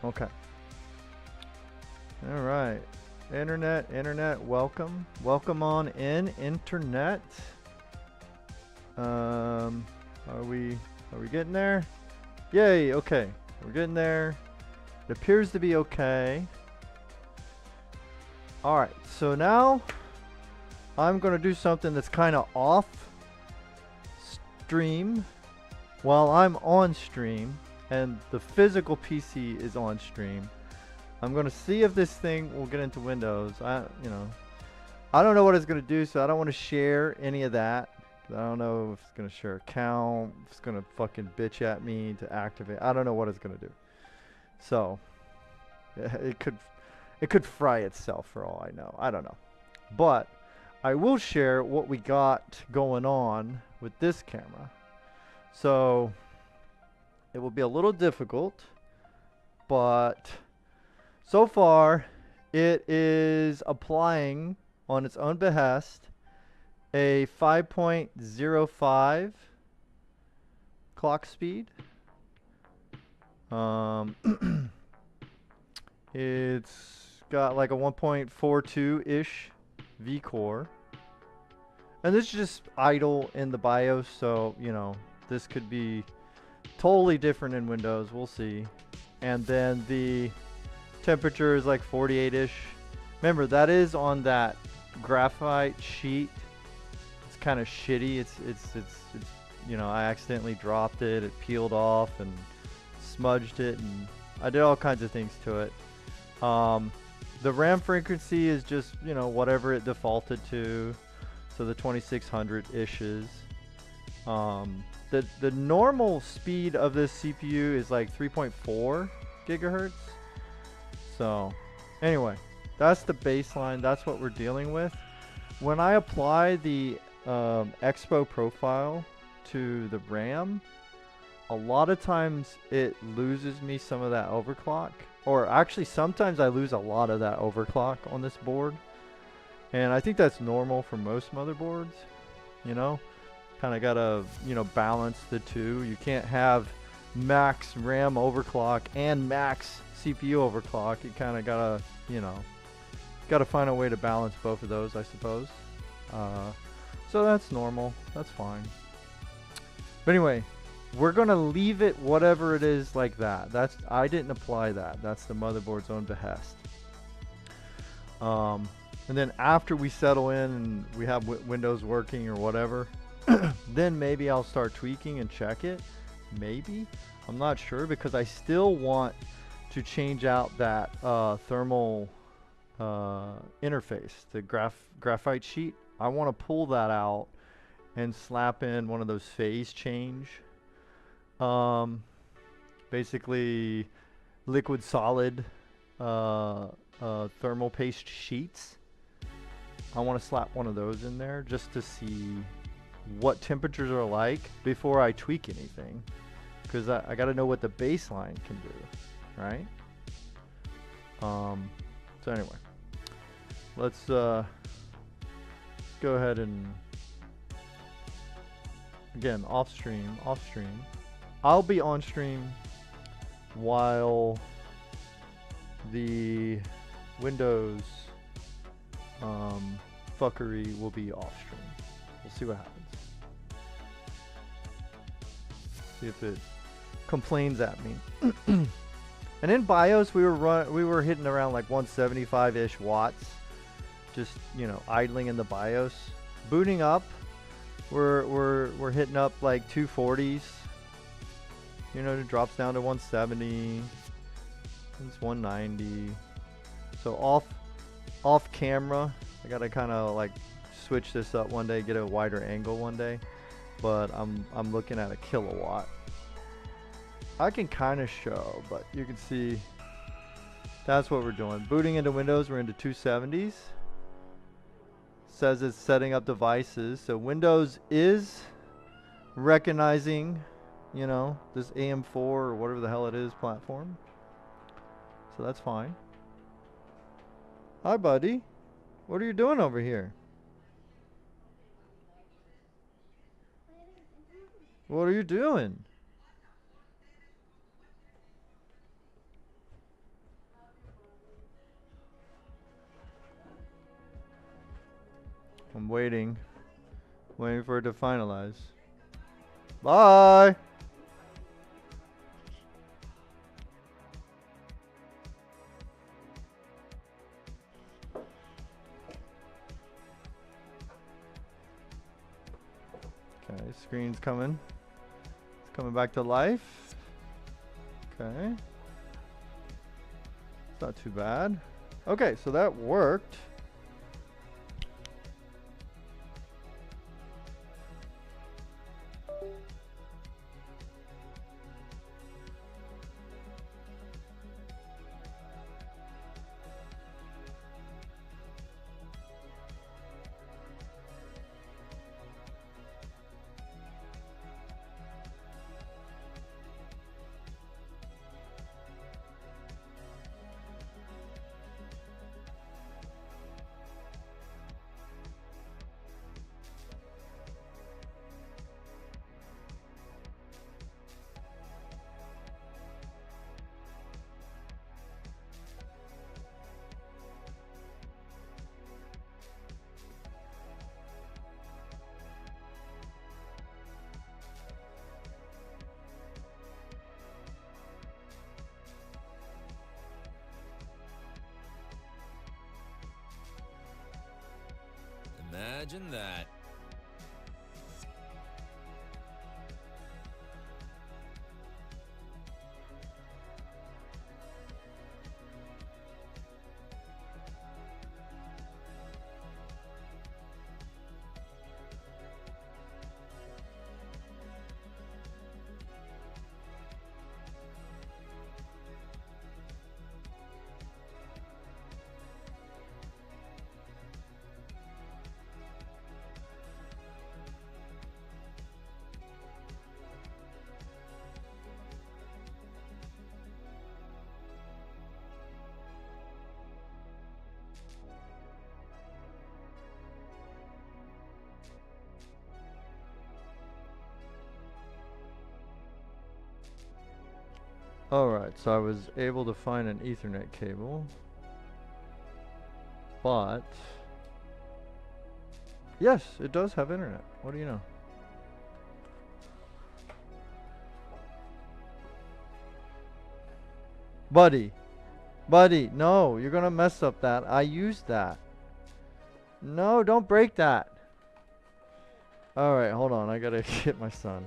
Okay. All right. Internet, welcome. Welcome on in, internet. Are we getting there? Yay, okay. We're getting there. It appears to be okay. All right. So now I'm going to do something that's kind of off stream while I'm on stream and the physical PC is on stream. I'm going to see if this thing will get into Windows. I don't know what it's going to do, so I don't want to share any of that. I don't know if it's going to share account, if it's going to fucking bitch at me to activate. I don't know what it's going to do. So it could fry itself for all I know. I don't know. But I will share what we got going on with this camera. So it will be a little difficult, but so far it is applying on its own behest a 5.05 clock speed. It's got like a 1.42-ish V-core. And this is just idle in the BIOS, so, you know, this could be totally different in Windows. We'll see. And then the temperature is like 48-ish. Remember, that is on that graphite sheet. It's kind of shitty. It's you know, I accidentally dropped it. It peeled off and smudged it, and I did all kinds of things to it. The RAM frequency is just, you know, whatever it defaulted to. So the 2600-ish is. The normal speed of this CPU is like 3.4 gigahertz. So anyway, that's the baseline. That's what we're dealing with. When I apply the Expo profile to the RAM, a lot of times it loses me some of that overclock. Or actually, sometimes I lose a lot of that overclock on this board. And I think that's normal for most motherboards, you know? Kind of gotta, you know, balance the two. You can't have max RAM overclock and max CPU overclock. You kind of gotta, you know, gotta find a way to balance both of those, I suppose. So that's normal. That's fine. But anyway, we're gonna leave it whatever it is like that. I didn't apply that. That's the motherboard's own behest. And then after we settle in and we have Windows working or whatever, then maybe I'll start tweaking and check it. Maybe. I'm not sure, because I still want to change out that thermal interface, the graphite sheet. I want to pull that out and slap in one of those phase change. Basically liquid solid thermal paste sheets. I want to slap one of those in there just to see what temperatures are like before I tweak anything, because I got to know what the baseline can do, right? So anyway, let's go ahead and, again, off stream. I'll be on stream while the Windows fuckery will be off stream. We'll see what happens. See if it complains at me. And in BIOS, we were hitting around like 175-ish watts, just, you know, idling in the BIOS. Booting up, we're hitting up like 240s. You know, it drops down to 170. It's 190. So off camera, I gotta kind of like switch this up one day, get a wider angle one day. But I'm looking at a kilowatt. I can kind of show, but you can see that's what we're doing. Booting into Windows, we're into 270s. Says it's setting up devices. So Windows is recognizing, you know, this AM4 or whatever the hell it is platform. So that's fine. Hi, buddy. What are you doing over here? What are you doing? waiting for it to finalize. Bye. Okay, screen's coming. It's coming back to life. Okay. It's not too bad. Okay, so that worked. Imagine that. Alright, so I was able to find an Ethernet cable. But yes, it does have internet. What do you know? Buddy, no, you're gonna mess up that. I used that. No, don't break that. Alright, hold on. I gotta get my son.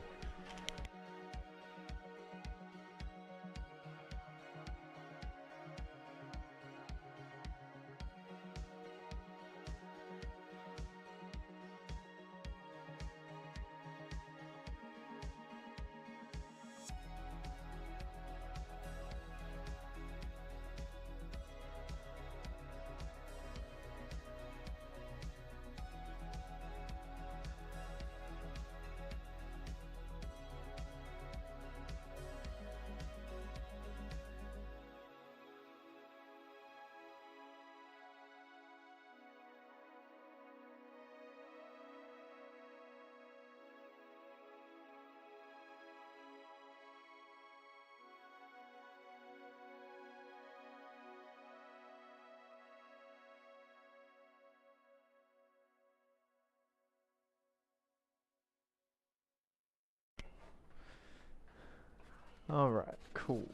Alright, cool.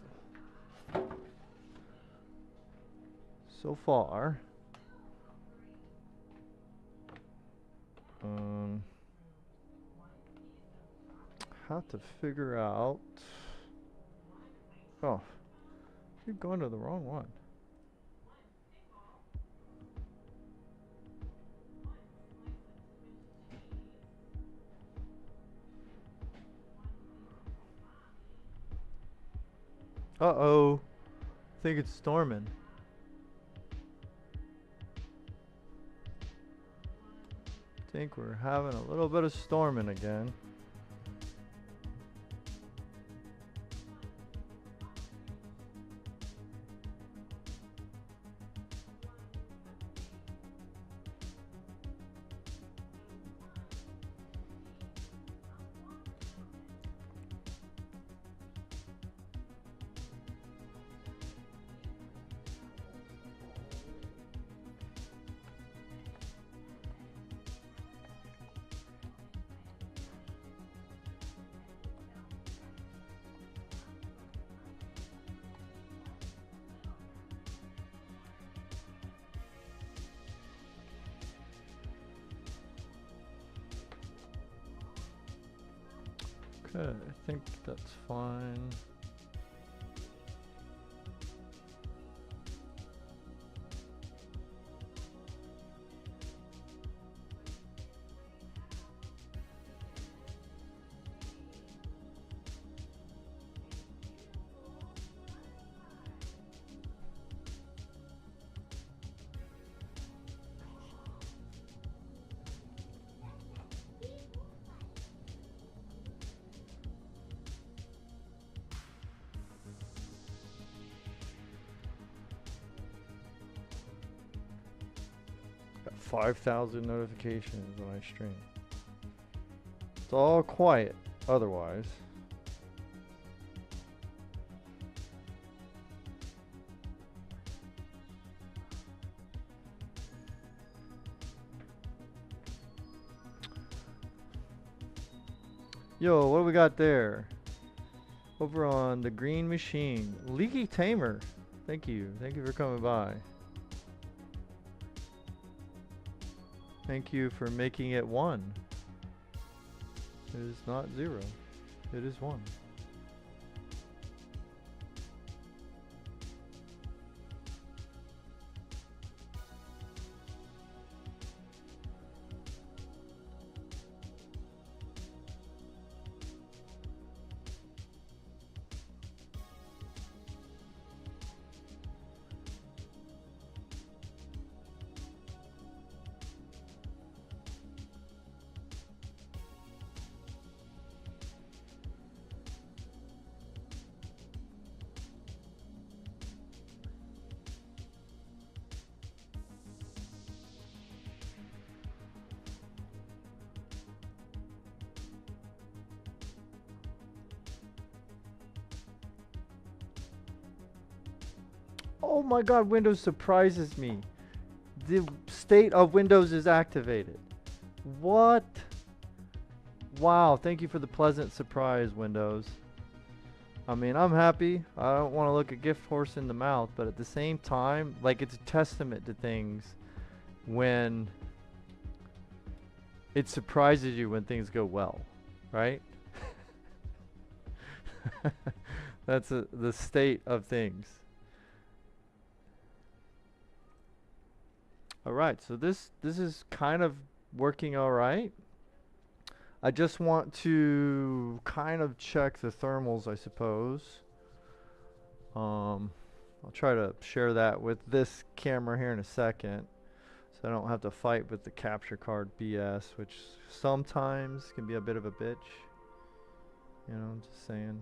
So far, have to figure out. Oh, you're going to the wrong one. Uh-oh. I think it's storming. I think we're having a little bit of storming again. Okay, I think that's fine. Got 5,000 notifications when I stream. It's all quiet otherwise. Yo, what do we got there? Over on the green machine. Leaky Tamer. Thank you. Thank you for coming by. Thank you for making it 1. It is not 0. It is 1. Oh my god, Windows surprises me. The state of Windows is activated. What? Wow, thank you for the pleasant surprise, Windows. I mean, I'm happy. I don't want to look a gift horse in the mouth, but at the same time, like, it's a testament to things when it surprises you when things go well, right? That's the state of things. All right, so this is kind of working all right. I just want to kind of check the thermals, I suppose. I'll try to share that with this camera here in a second, so I don't have to fight with the capture card BS, which sometimes can be a bit of a bitch. You know, I'm just saying.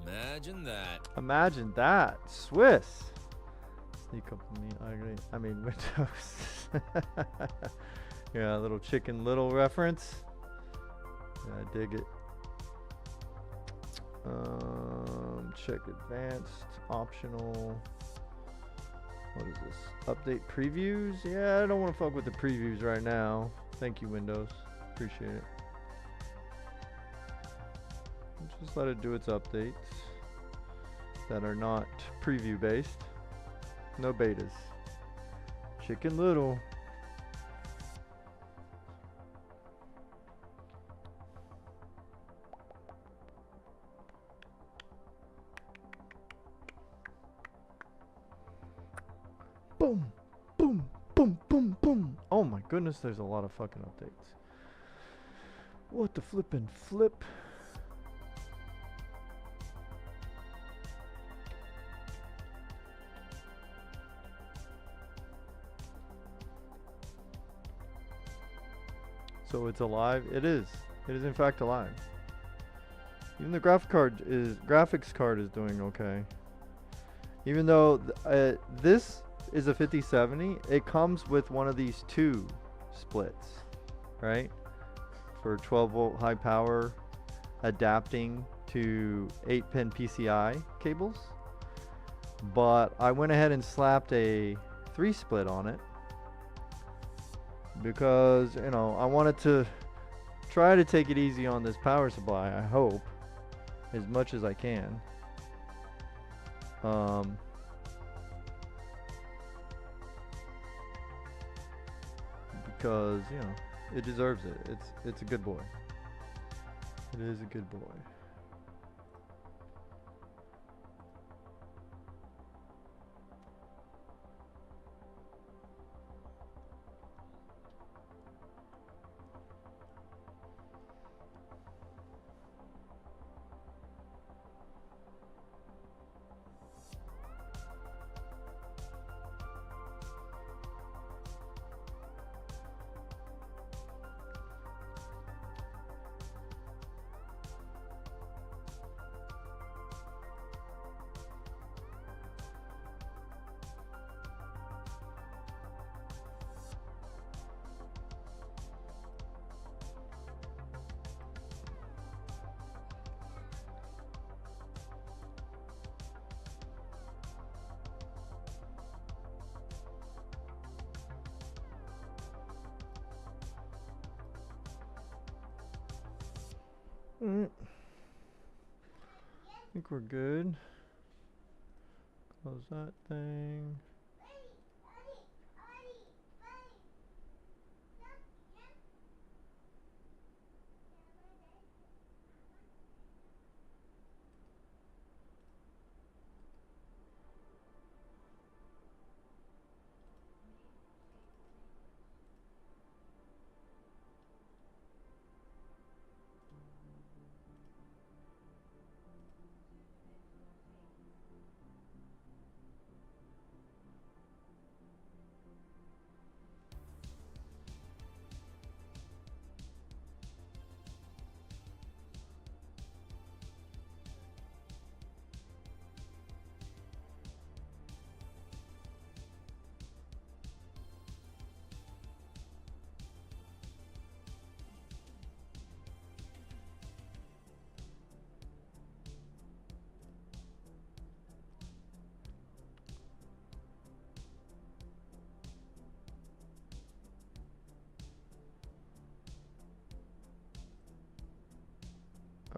Imagine that. Imagine that. Swiss. Sneak up on me. I mean, Windows. Yeah, a little Chicken Little reference. Yeah, I dig it. Check advanced, optional. What is this? Update previews? Yeah, I don't want to fuck with the previews right now. Thank you, Windows. Appreciate it. Just let it do its updates that are not preview based. No betas. Chicken Little. Boom, boom, boom, boom, boom. Oh my goodness, there's a lot of fucking updates. What the flippin' flip? So it's alive? It is. It is in fact alive. Even the graphics card is doing okay. Even though this is a 5070, it comes with one of these 2 splits, right? For 12 volt high power adapting to 8-pin PCI cables. But I went ahead and slapped a 3 split on it, because, you know, I wanted to try to take it easy on this power supply, I hope, as much as I can. because you know it deserves it. It's a good boy. It is a good boy. I think we're good. Close that thing.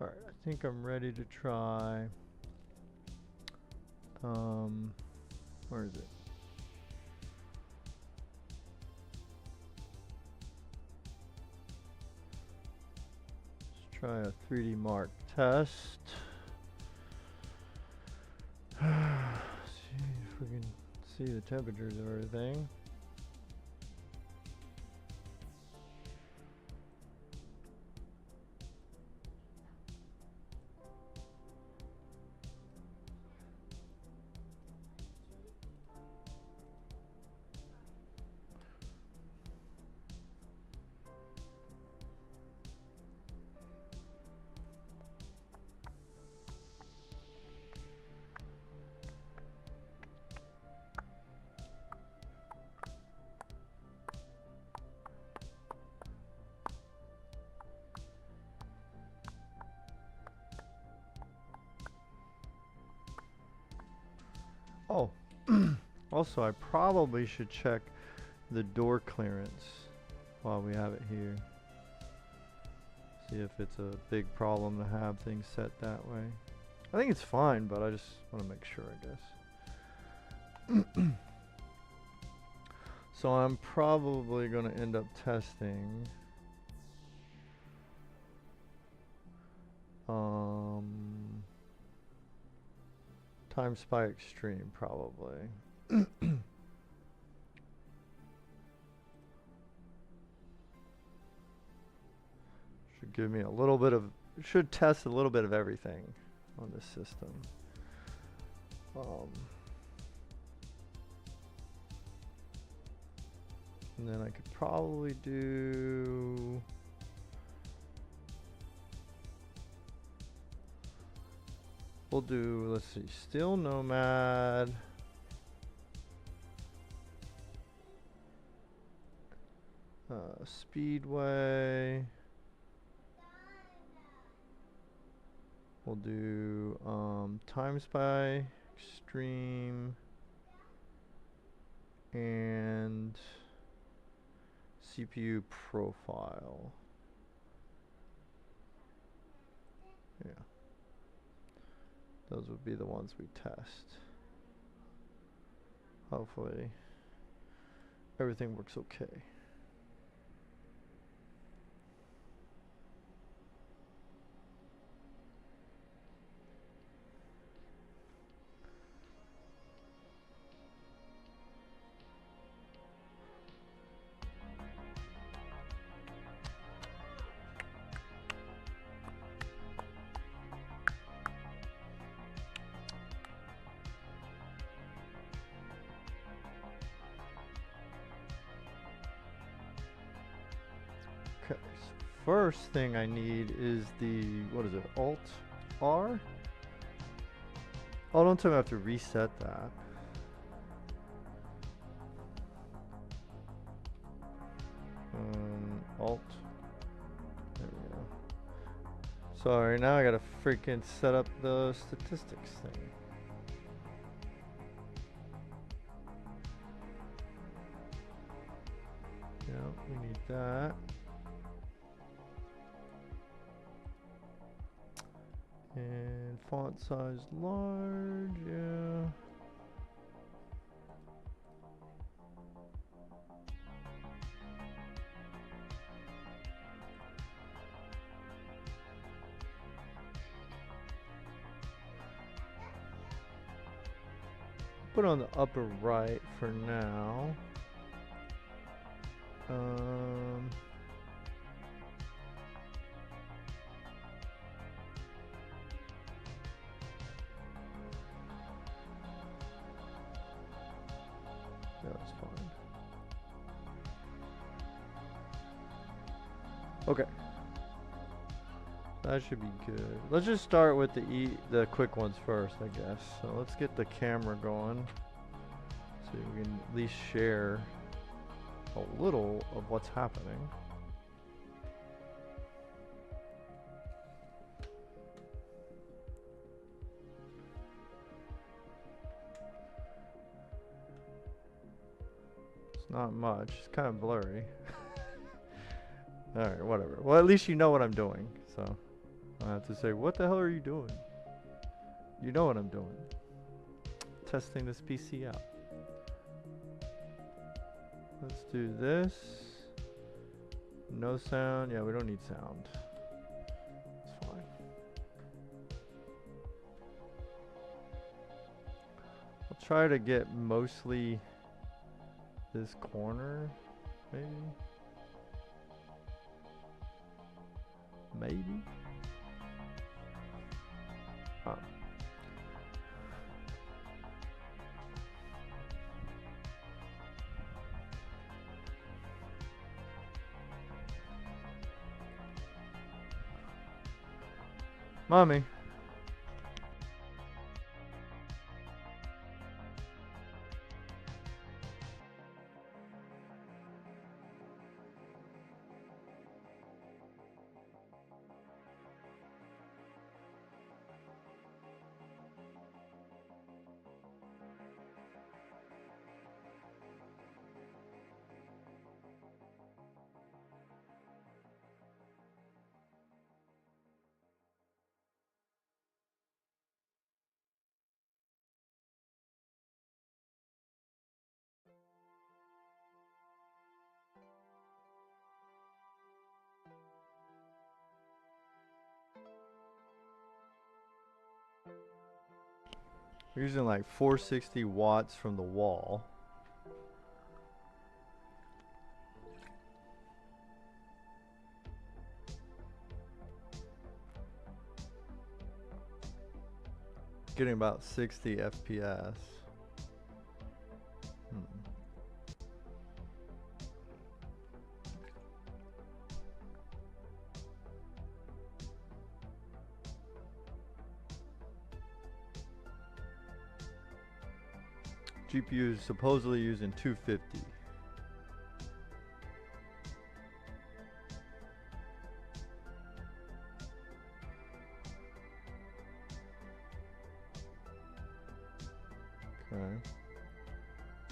Alright, I think I'm ready to try. Where is it? Let's try a 3D Mark test. See if we can see the temperatures of everything. Oh, also I probably should check the door clearance while we have it here. See if it's a big problem to have things set that way. I think it's fine, but I just want to make sure, I guess. So I'm probably going to end up testing Time Spy Extreme, probably. Should give me a little bit of, should test a little bit of everything on this system. And then I could probably do we'll do, let's see, Steel Nomad, Speedway, we'll do Time Spy Extreme, and CPU Profile. Yeah. Those would be the ones we test. Hopefully everything works okay. first thing I need is the, what is it, Alt R? Oh, don't tell me I have to reset that. Alt. There we go. Sorry, now I gotta freaking set up the statistics thing. Yeah, we need that. And font size large, yeah. Put on the upper right for now. That's fine. Okay. That should be good. Let's just start with the quick ones first, I guess. So let's get the camera going so we can at least share a little of what's happening. It's not much. It's kind of blurry. Alright, whatever. Well, at least you know what I'm doing, so I have to say, what the hell are you doing? You know what I'm doing. Testing this PC out. Let's do this. No sound. Yeah, we don't need sound. It's fine. I'll try to get mostly this corner, maybe. Maybe. Oh. Mommy. We're using like 460 watts from the wall. Getting about 60 FPS. GPU is supposedly using 250. Okay.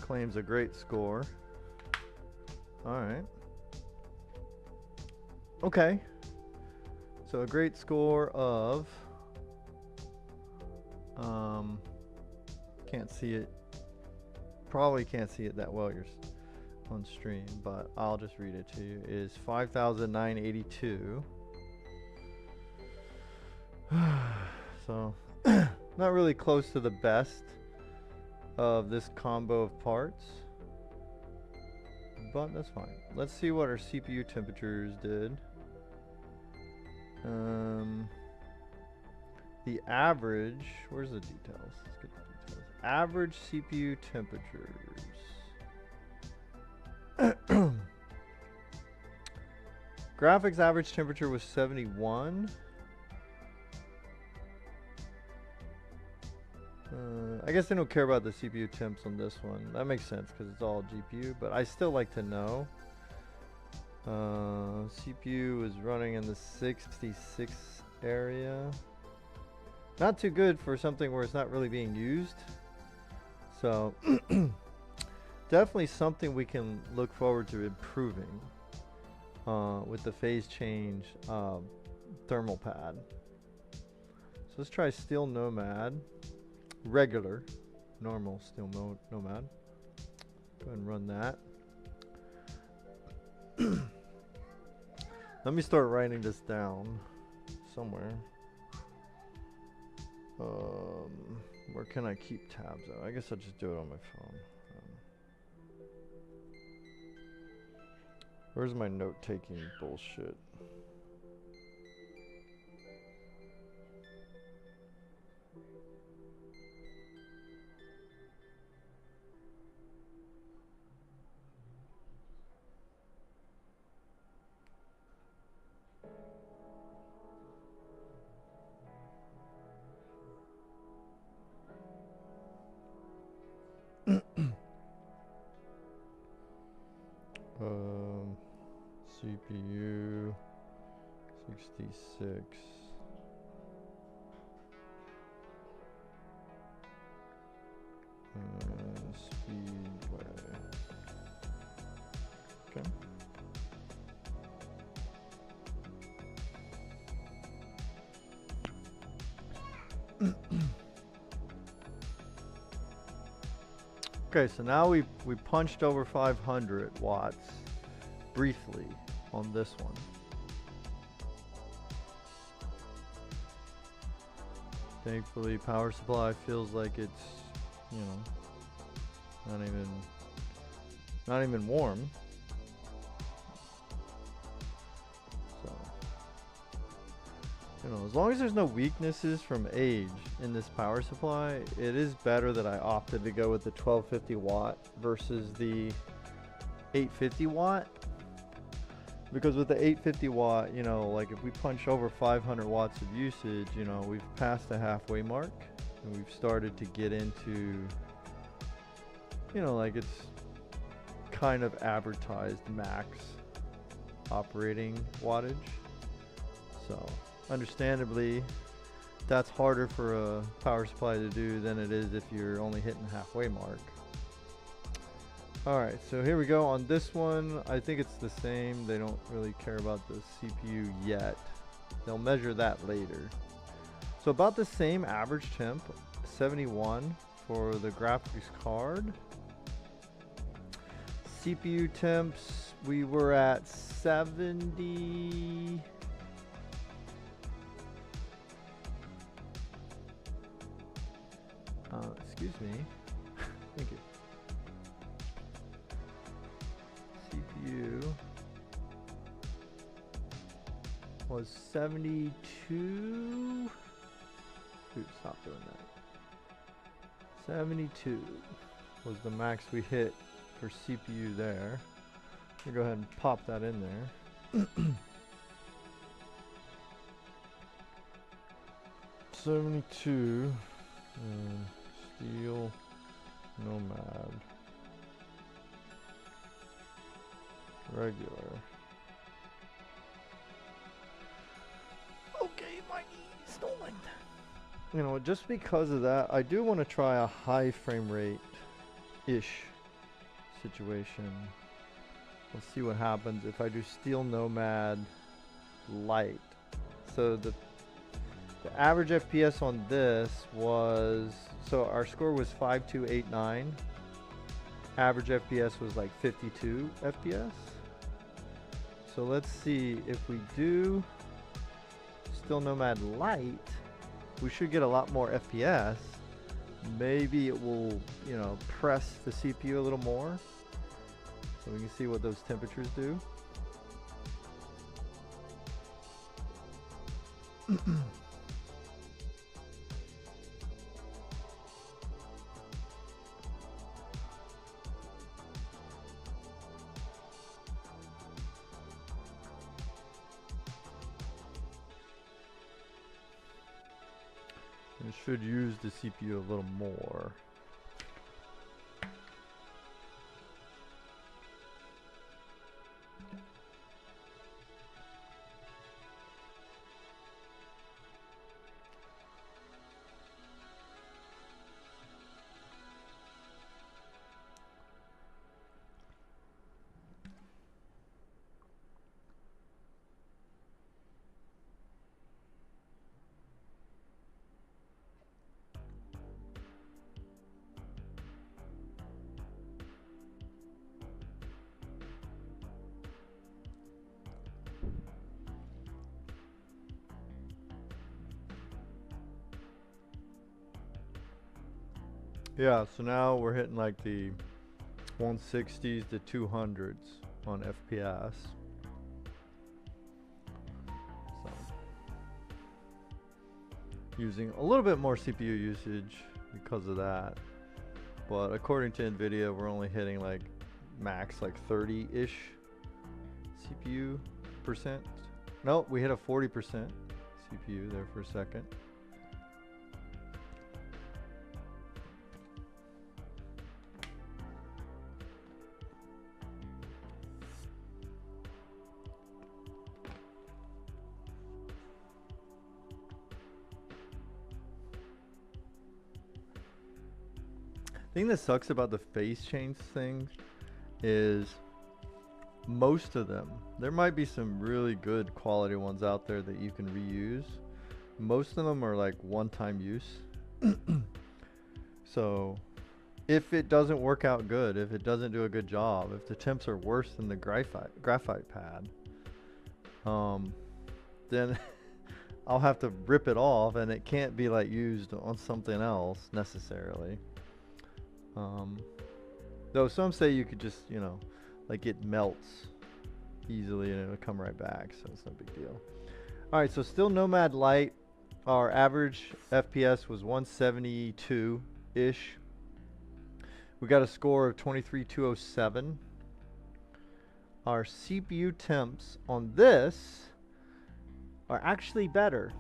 Claims a great score. Alright. Okay. So a great score of can't see it. Probably can't see it that well you're on stream, but I'll just read it to you. Is 5,982. So not really close to the best of this combo of parts, but that's fine. Let's see what our CPU temperatures did. The average, where's the details? Let's get the details. Average CPU temperatures. Graphics average temperature was 71. I guess they don't care about the CPU temps on this one. That makes sense because it's all GPU, but I still like to know. CPU is running in the 66 area. Not too good for something where it's not really being used. So definitely something we can look forward to improving with the phase change thermal pad. So let's try Steel Nomad. Regular, normal Steel Nomad. Go ahead and run that. Let me start writing this down somewhere. Where can I keep tabs at? I guess I'll just do it on my phone. Where's my note-taking bullshit? CPU 66. Speedway. Okay. Okay, so now we punched over 500 watts briefly on this one. Thankfully, power supply feels like it's, you know, not even warm. So, you know, as long as there's no weaknesses from age in this power supply, it is better that I opted to go with the 1250 watt versus the 850 watt. Because with the 850 watt, you know, like if we punch over 500 watts of usage, you know, we've passed the halfway mark and we've started to get into, you know, like it's kind of advertised max operating wattage. So understandably, that's harder for a power supply to do than it is if you're only hitting the halfway mark. Alright, so here we go on this one. I think it's the same. They don't really care about the CPU yet. They'll measure that later. So about the same average temp, 71 for the graphics card. CPU temps, we were at 70. Excuse me. Thank you. CPU was 72. Dude, stop doing that. 72 was the max we hit for CPU there. We'll go ahead and pop that in there. 72 Steel Nomad regular. Okay, my knees don't like that. You know, just because of that, I do want to try a high frame rate-ish situation. Let's see what happens if I do Steel Nomad Light. So the average FPS on this was, so our score was 5289. Average FPS was like 52 FPS. So let's see if we do Steel Nomad Light, we should get a lot more FPS. Maybe it will, you know, press the CPU a little more. So we can see what those temperatures do. It should use the CPU a little more. Yeah, so now we're hitting like the 160s to 200s on FPS. So, using a little bit more CPU usage because of that. But according to NVIDIA, we're only hitting like max like 30-ish CPU percent. No, we hit a 40% CPU there for a second. The thing that sucks about the phase change thing is most of them, there might be some really good quality ones out there that you can reuse. Most of them are like one-time use. So if it doesn't work out good, if it doesn't do a good job, if the temps are worse than the graphite pad, then I'll have to rip it off, and it can't be like used on something else necessarily. Though some say you could just, you know, like it melts easily and it'll come right back, so it's no big deal. All right, so still Nomad Light. Our average FPS was 172-ish. We got a score of 23,207. Our CPU temps on this are actually better.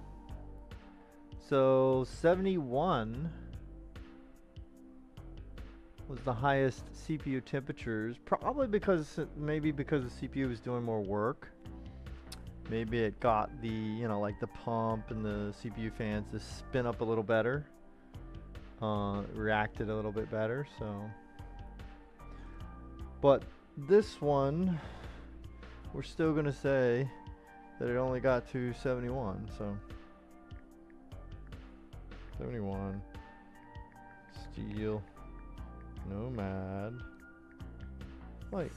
So 71 was the highest CPU temperatures, probably because maybe because the CPU was doing more work. Maybe it got the, you know, like the pump and the CPU fans to spin up a little better, reacted a little bit better. So, but this one, we're still gonna say that it only got to 71. So 71 steel Nomad Light.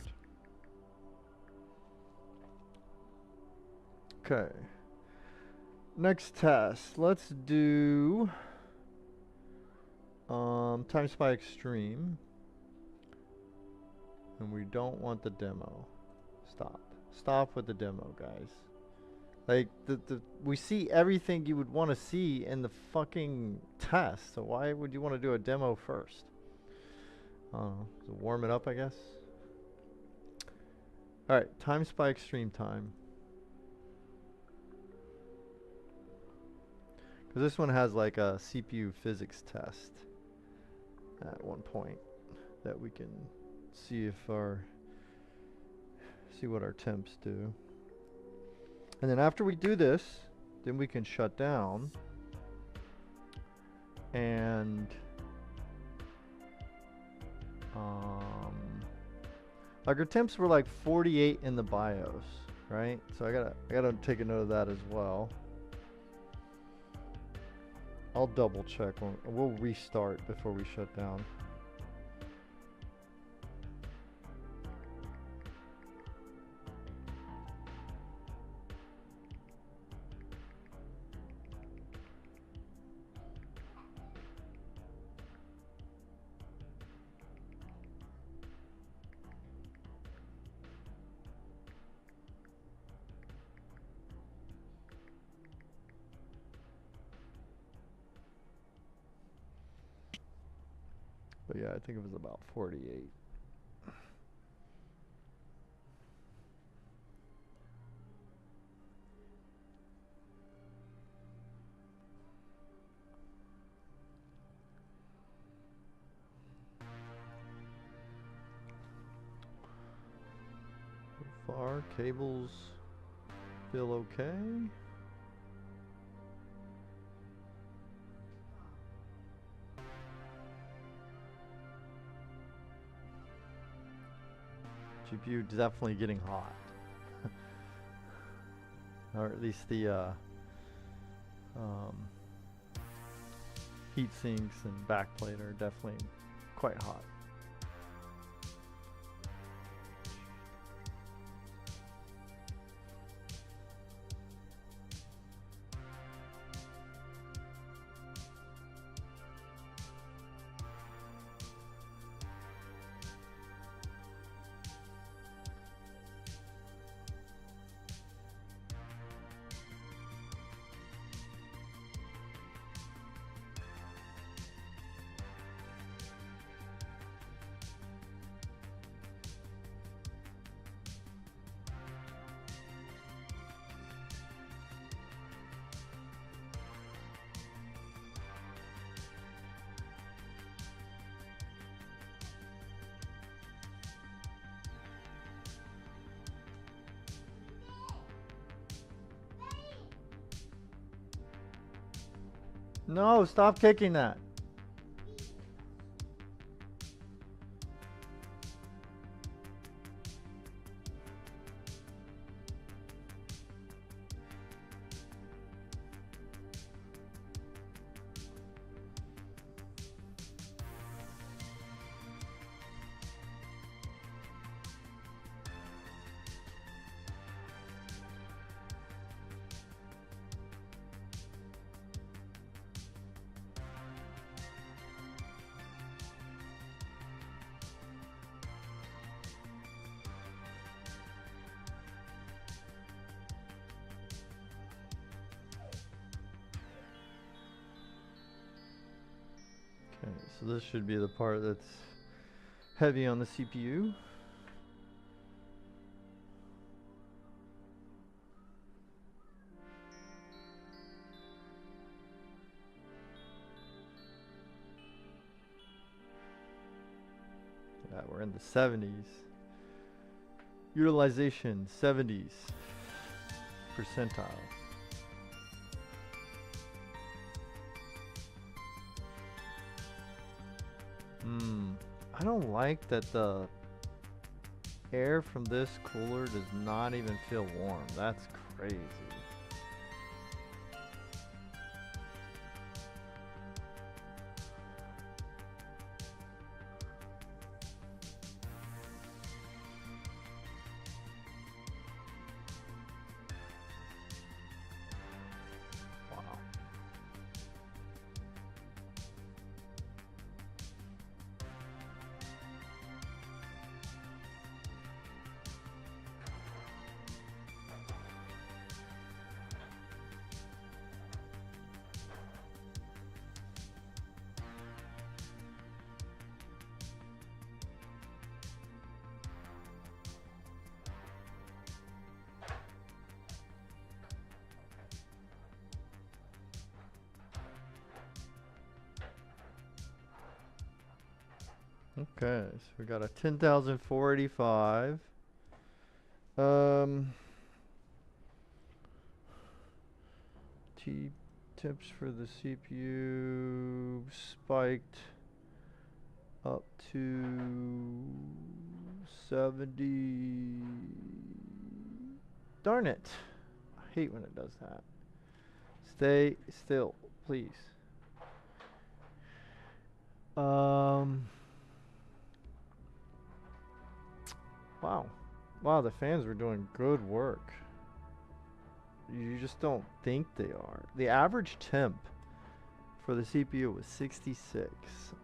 Okay. Next test. Let's do Time Spy Extreme. And we don't want the demo. Stop. Stop with the demo, guys. Like we see everything you would want to see in the fucking test. So why would you want to do a demo first? So warm it up, I guess. All right, Time Spy Extreme time. Because this one has like a CPU physics test at one point that we can see if see what our temps do. And then after we do this, then we can shut down and like our temps were like 48 in the BIOS, right? So I gotta take a note of that as well. I'll double check. We'll restart before we shut down. But yeah, I think it was about 48. far. Cables feel okay. GPU definitely getting hot. Or at least the heat sinks and backplate are definitely quite hot. No, stop kicking that. Okay, so this should be the part that's heavy on the CPU. Yeah, we're in the 70s. Utilization 70s percentile. I don't like that the air from this cooler does not even feel warm. That's crazy. Okay, so we got a 10,485. T temps for the CPU spiked up to 70. Darn it. I hate when it does that. Stay still, please. Wow, the fans were doing good work. You just don't think they are. The average temp for the CPU was 66.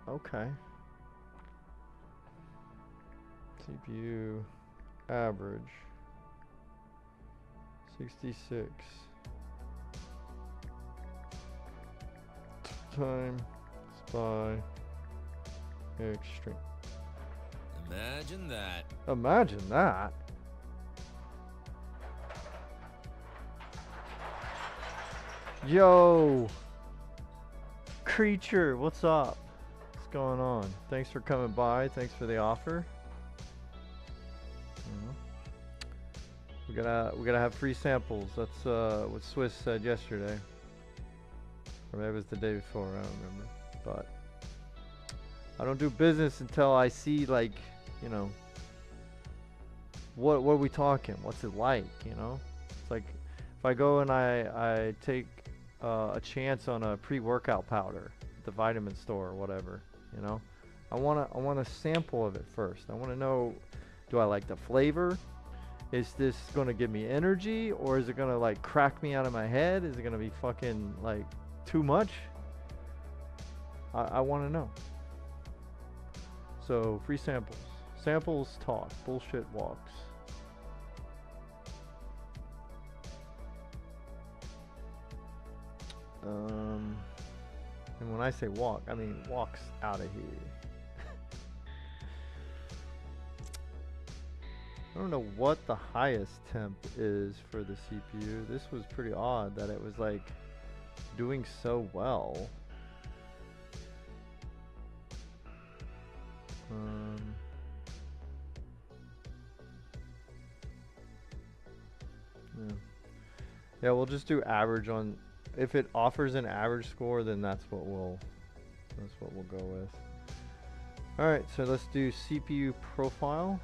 Okay. CPU average 66 time SPY extreme. Imagine that. Imagine that. Yo, Creature, what's up? What's going on? Thanks for coming by. Thanks for the offer. We gotta have free samples. That's what Swiss said yesterday. Or maybe it was the day before, I don't remember. But I don't do business until I see, like, you know, what are we talking? What's it like, you know? It's like if I go and I take a chance on a pre-workout powder at the vitamin store or whatever, you know? I want a sample of it first. I want to know, do I like the flavor? Is this going to give me energy, or is it going to like crack me out of my head? Is it going to be fucking like too much? I want to know. So free samples. Samples talk. Bullshit walks. And when I say walk, I mean walks out of here. I don't know what the highest temp is for the CPU. This was pretty odd that it was like doing so well. Yeah, we'll just do average on. If it offers an average score, then that's what we'll go with. All right, so let's do CPU profile.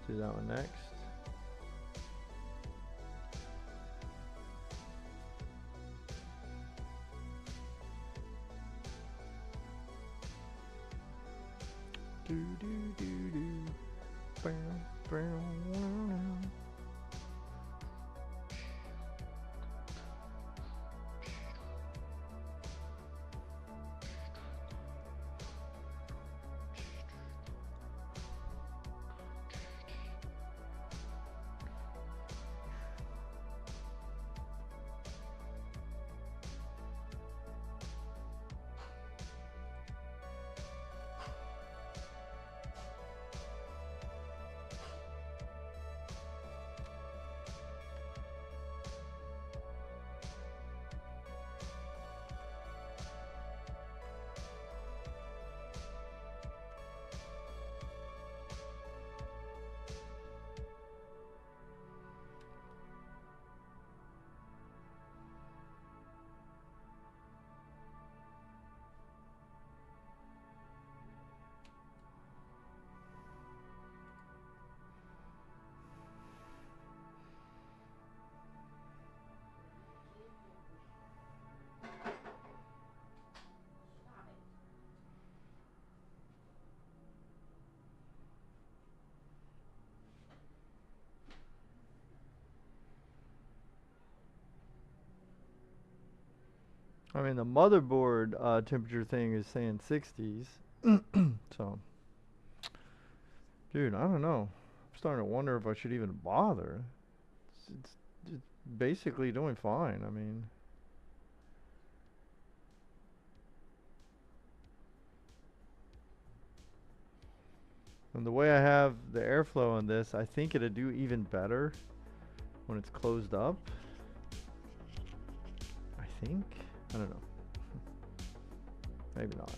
Do that one next. Do do do do. Bow, bow, wow. I mean, the motherboard temperature thing is saying 60s. So, dude, I don't know. I'm starting to wonder if I should even bother. It's basically doing fine. I mean, and the way I have the airflow on this, I think it'll do even better when it's closed up. I think. I don't know. Maybe not.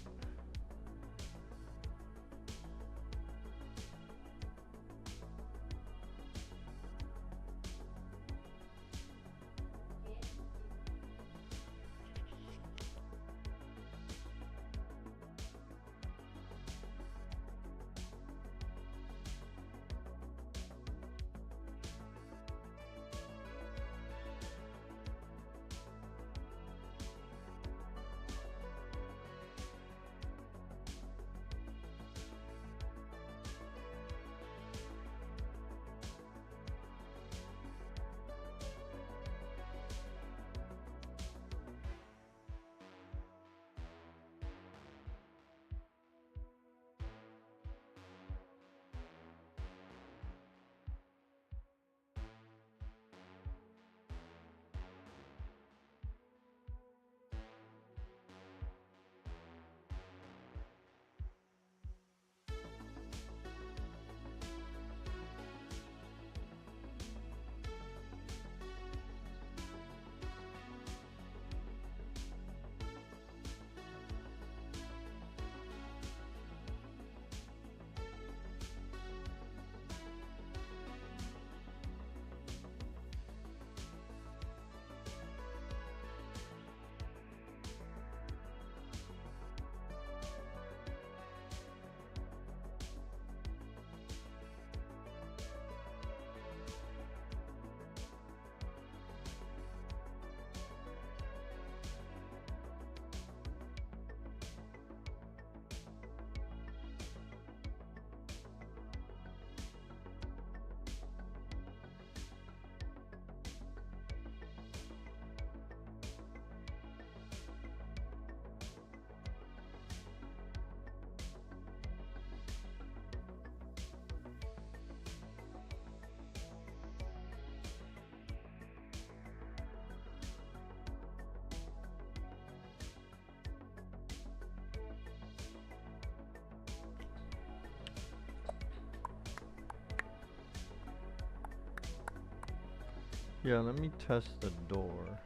Yeah, let me test the door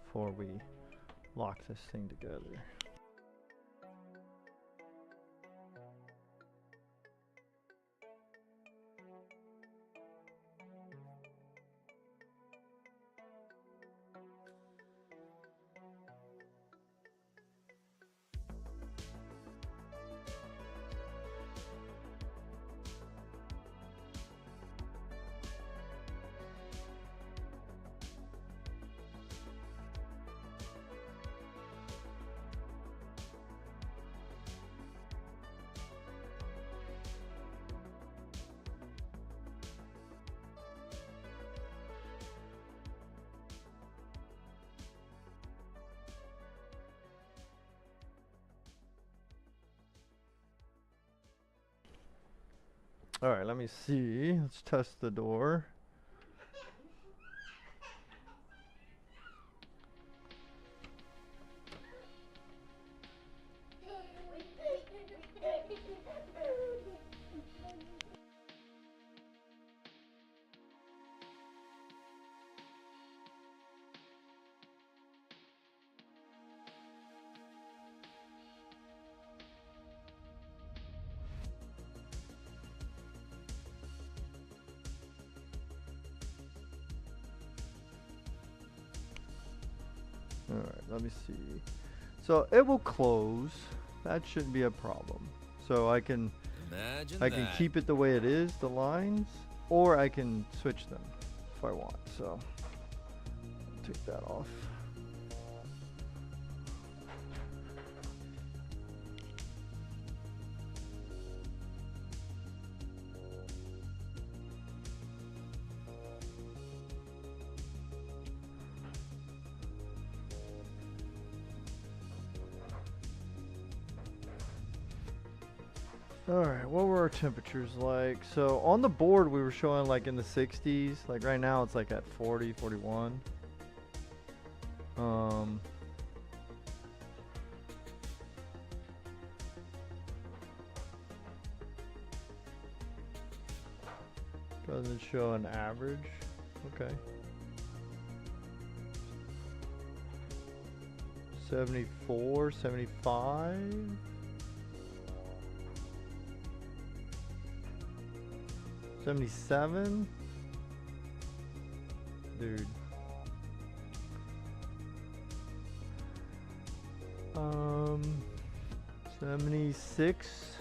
before we lock this thing together. All right, let me see. Let's test the door. All right, let me see. So it will close. That shouldn't be a problem. So I can keep it the way it is, the lines, or I can switch them if I want. So take that off. Alright, what were our temperatures like? So on the board we were showing like in the 60s. Like right now it's like at 40, 41. Doesn't show an average. Okay. 74, 75. 77? Dude. 76?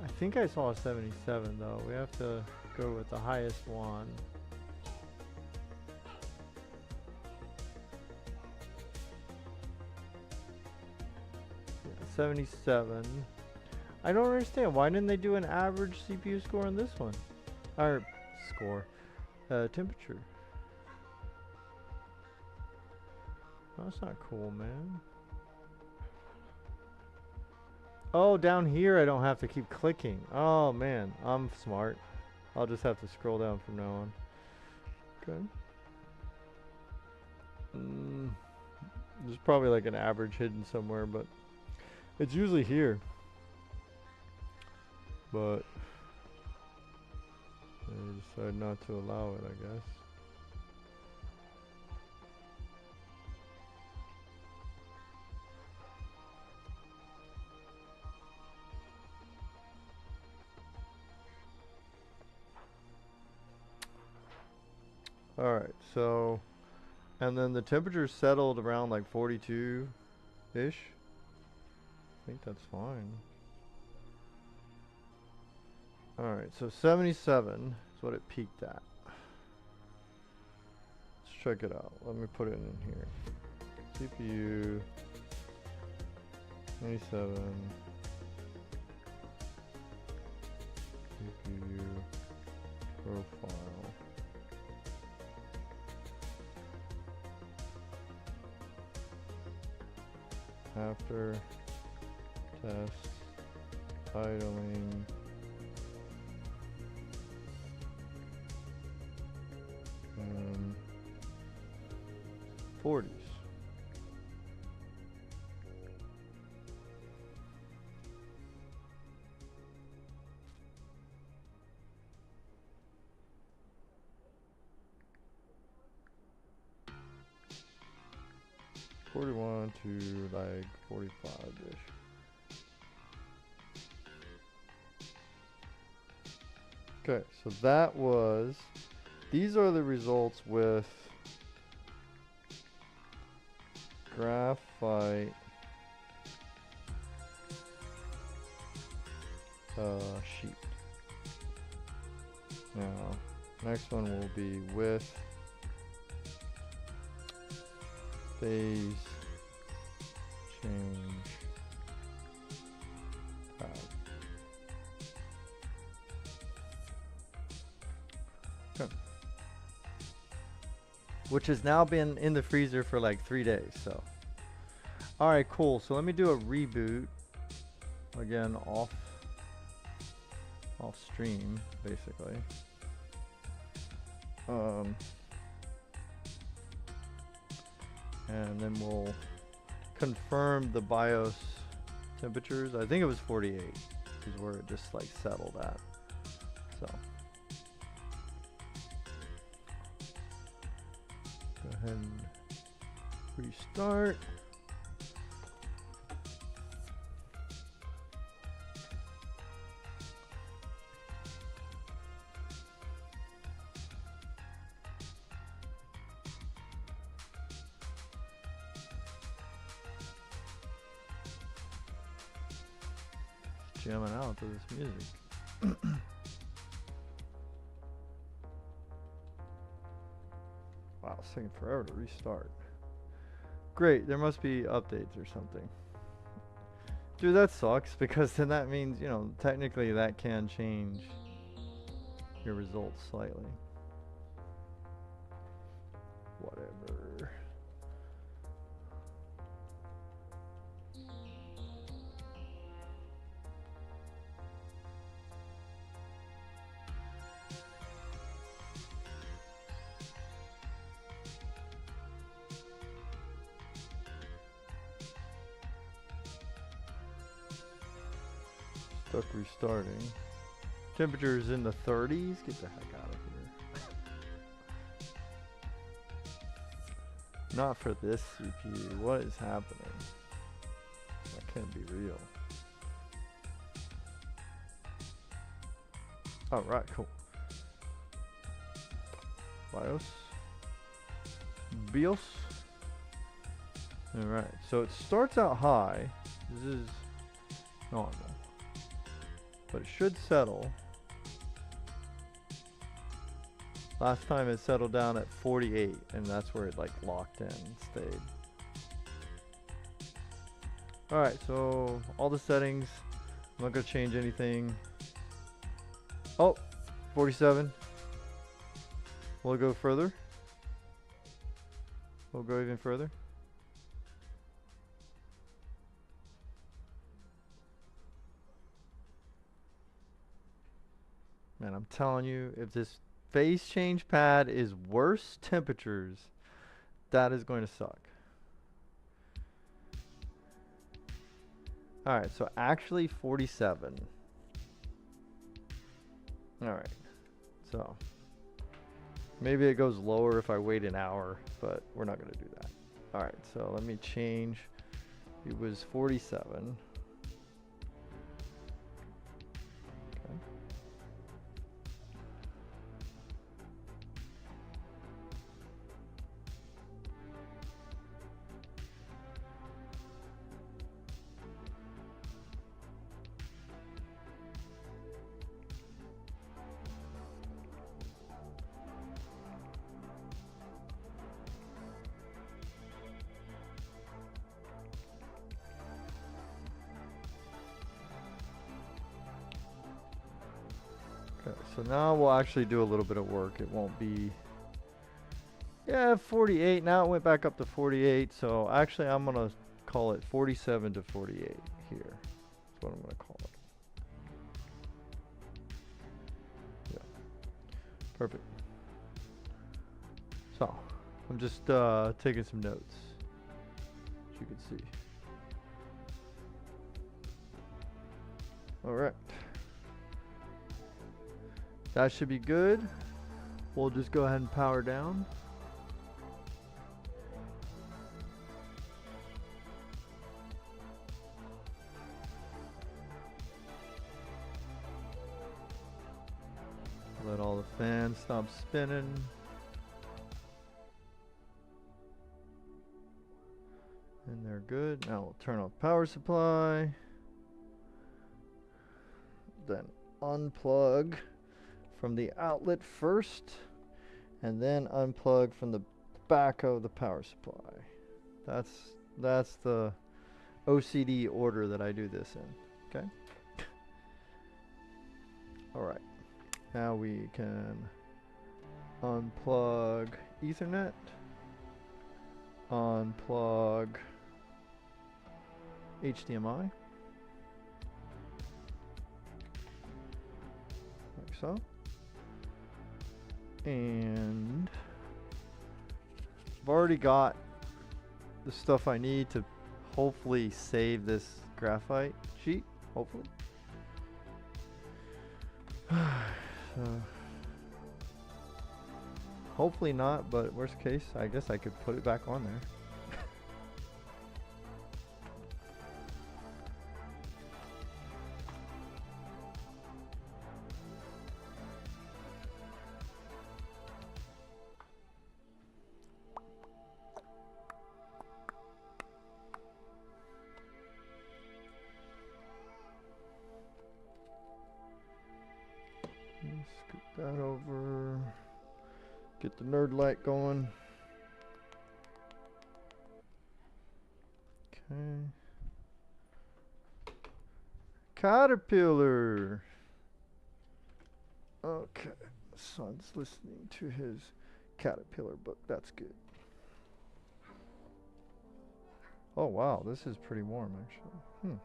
I think I saw a 77 though. We have to go with the highest one. Yeah, 77. I don't understand. Why didn't they do an average CPU score on this one? Or score. Temperature. Oh, that's not cool, man. Oh, down here I don't have to keep clicking. Oh, man. I'm smart. I'll just have to scroll down from now on. Okay. There's probably like an average hidden somewhere, but it's usually here. But I decided not to allow it, I guess. Alright, so, and then the temperature settled around like 42-ish. I think that's fine. Alright, so 77 is what it peaked at. Let's check it out. Let me put it in here. CPU 27. CPU profile. After test idling 40s. 41 to like 45-ish. Okay, so that was, these are the results with graphite sheet. Now, next one will be with phase change pad. Okay. Which has now been in the freezer for like 3 days, so. Alright, cool. So let me do a reboot. Again, off stream, basically. And then we'll confirm the BIOS temperatures. I think it was 48 is where it just like settled at. So go ahead and restart. Jamming out to this music. Wow, it's taking forever to restart. Great, there must be updates or something. Dude, that sucks because then that means, you know, technically that can change your results slightly. Whatever. Stuck restarting. Temperature is in the 30s. Get the heck out of here. Not for this CPU. What is happening? That can't be real. Alright, cool. BIOS. BIOS. Alright, so it starts out high. This is normal. But it should settle. Last time it settled down at 48, and that's where it like locked in and stayed. Alright, so all the settings. I'm not gonna change anything. Oh, 47. We'll go further. We'll go even further. Man, I'm telling you, if this phase change pad is worse temperatures, that is going to suck. Alright, so actually 47. Alright, so maybe it goes lower if I wait an hour, but we're not going to do that. Alright, so let me change. It was 47. Okay, so now we'll actually do a little bit of work. It won't be, yeah, 48. Now it went back up to 48. So actually I'm going to call it 47 to 48 here. That's what I'm going to call it. Yeah, perfect. So I'm just taking some notes, as you can see. All right. That should be good. We'll just go ahead and power down. Fan stops spinning. And they're good. Now we'll turn off power supply. Then unplug from the outlet first. And then unplug from the back of the power supply. That's the OCD order that I do this in. Okay? Alright. Now we can unplug Ethernet. Unplug HDMI. Like so. And I've already got the stuff I need to hopefully save this graphite sheet. Hopefully. So, hopefully not, but worst case, I guess I could put it back on there. Scoot that over. Get the nerd light going. Okay. Caterpillar. Okay. Son's listening to his Caterpillar book. That's good. Oh wow, this is pretty warm actually.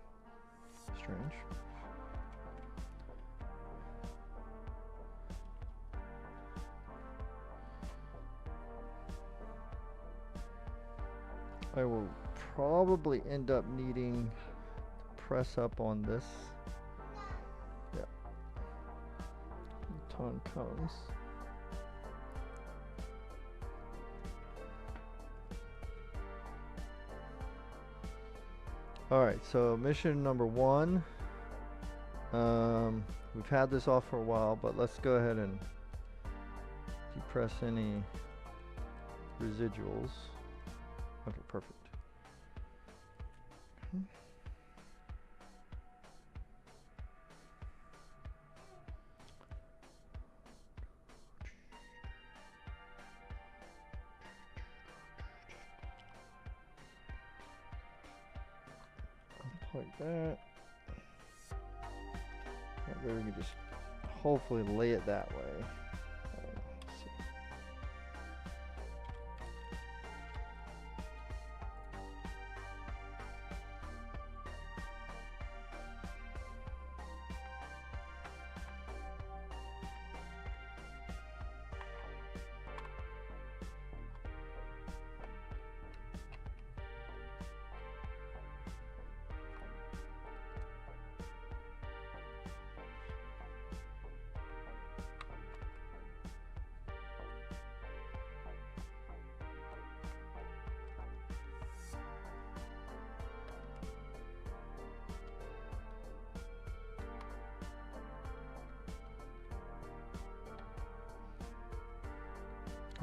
Strange. I will probably end up needing to press up on this. Yeah. Ton cones. Alright, so mission number 1. We've had this off for a while, but let's go ahead and depress any residuals. Okay, perfect. Like that. That way we can just hopefully lay it that way. Let's see.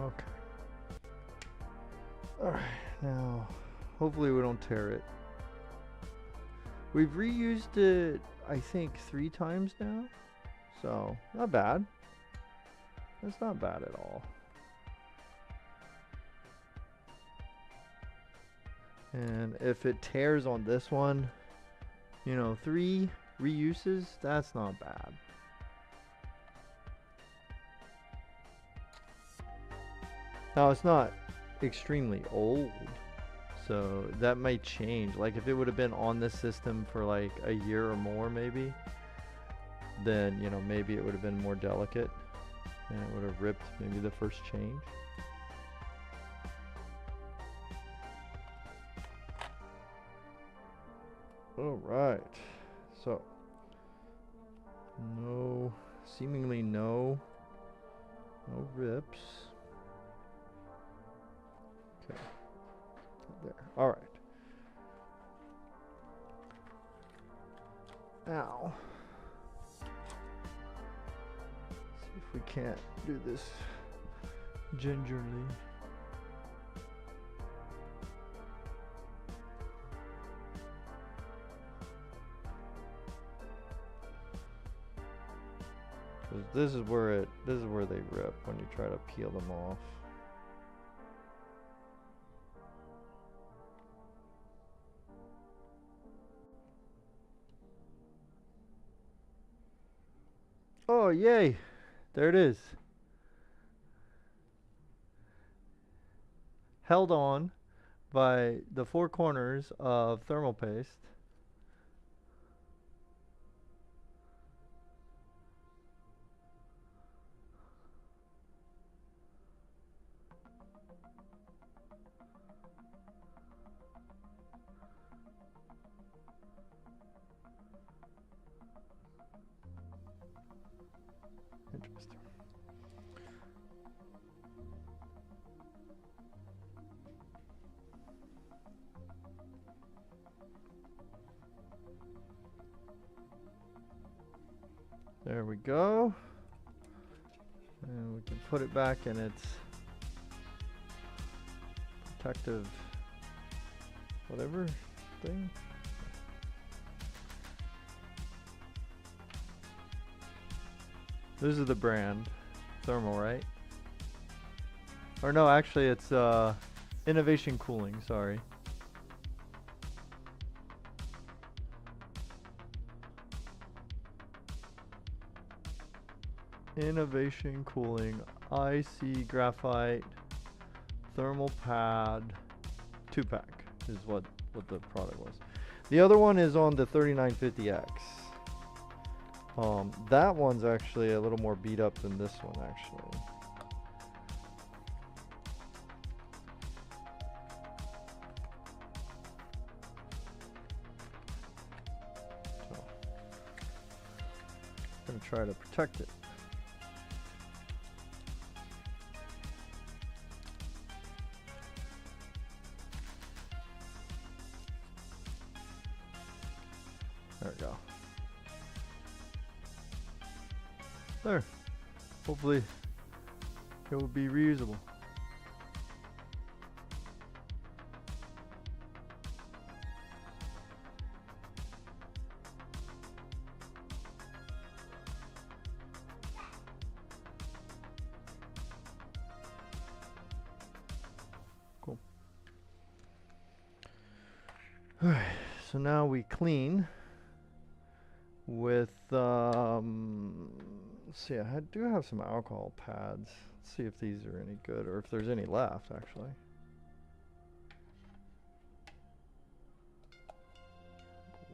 Okay. Alright, now hopefully we don't tear it. We've reused it, I think, 3 times now. So, not bad. That's not bad at all. And if it tears on this one, you know, 3 reuses, that's not bad. Now it's not extremely old, so that might change. Like if it would have been on this system for like a year or more maybe, then, you know, maybe it would have been more delicate and it would have ripped maybe the first change. Alright, so seemingly no rips. Okay, there. All right. Now, see if we can't do this gingerly. This is where they rip when you try to peel them off. Oh, yay. There it is. Held on by the four corners of thermal paste. Interesting. There we go. And we can put it back in its protective whatever thing. This is the brand. Thermal, right? Or no, actually it's Innovation Cooling, sorry. Innovation Cooling, IC Graphite, Thermal Pad, 2-pack is what the product was. The other one is on the 3950X. That one's actually a little more beat up than this one, actually. So, I'm gonna try to protect it. There we go. There. Hopefully it will be reusable. Cool. Alright, so now we clean with let's see, I do have some alcohol pads. Let's see if these are any good or if there's any left actually.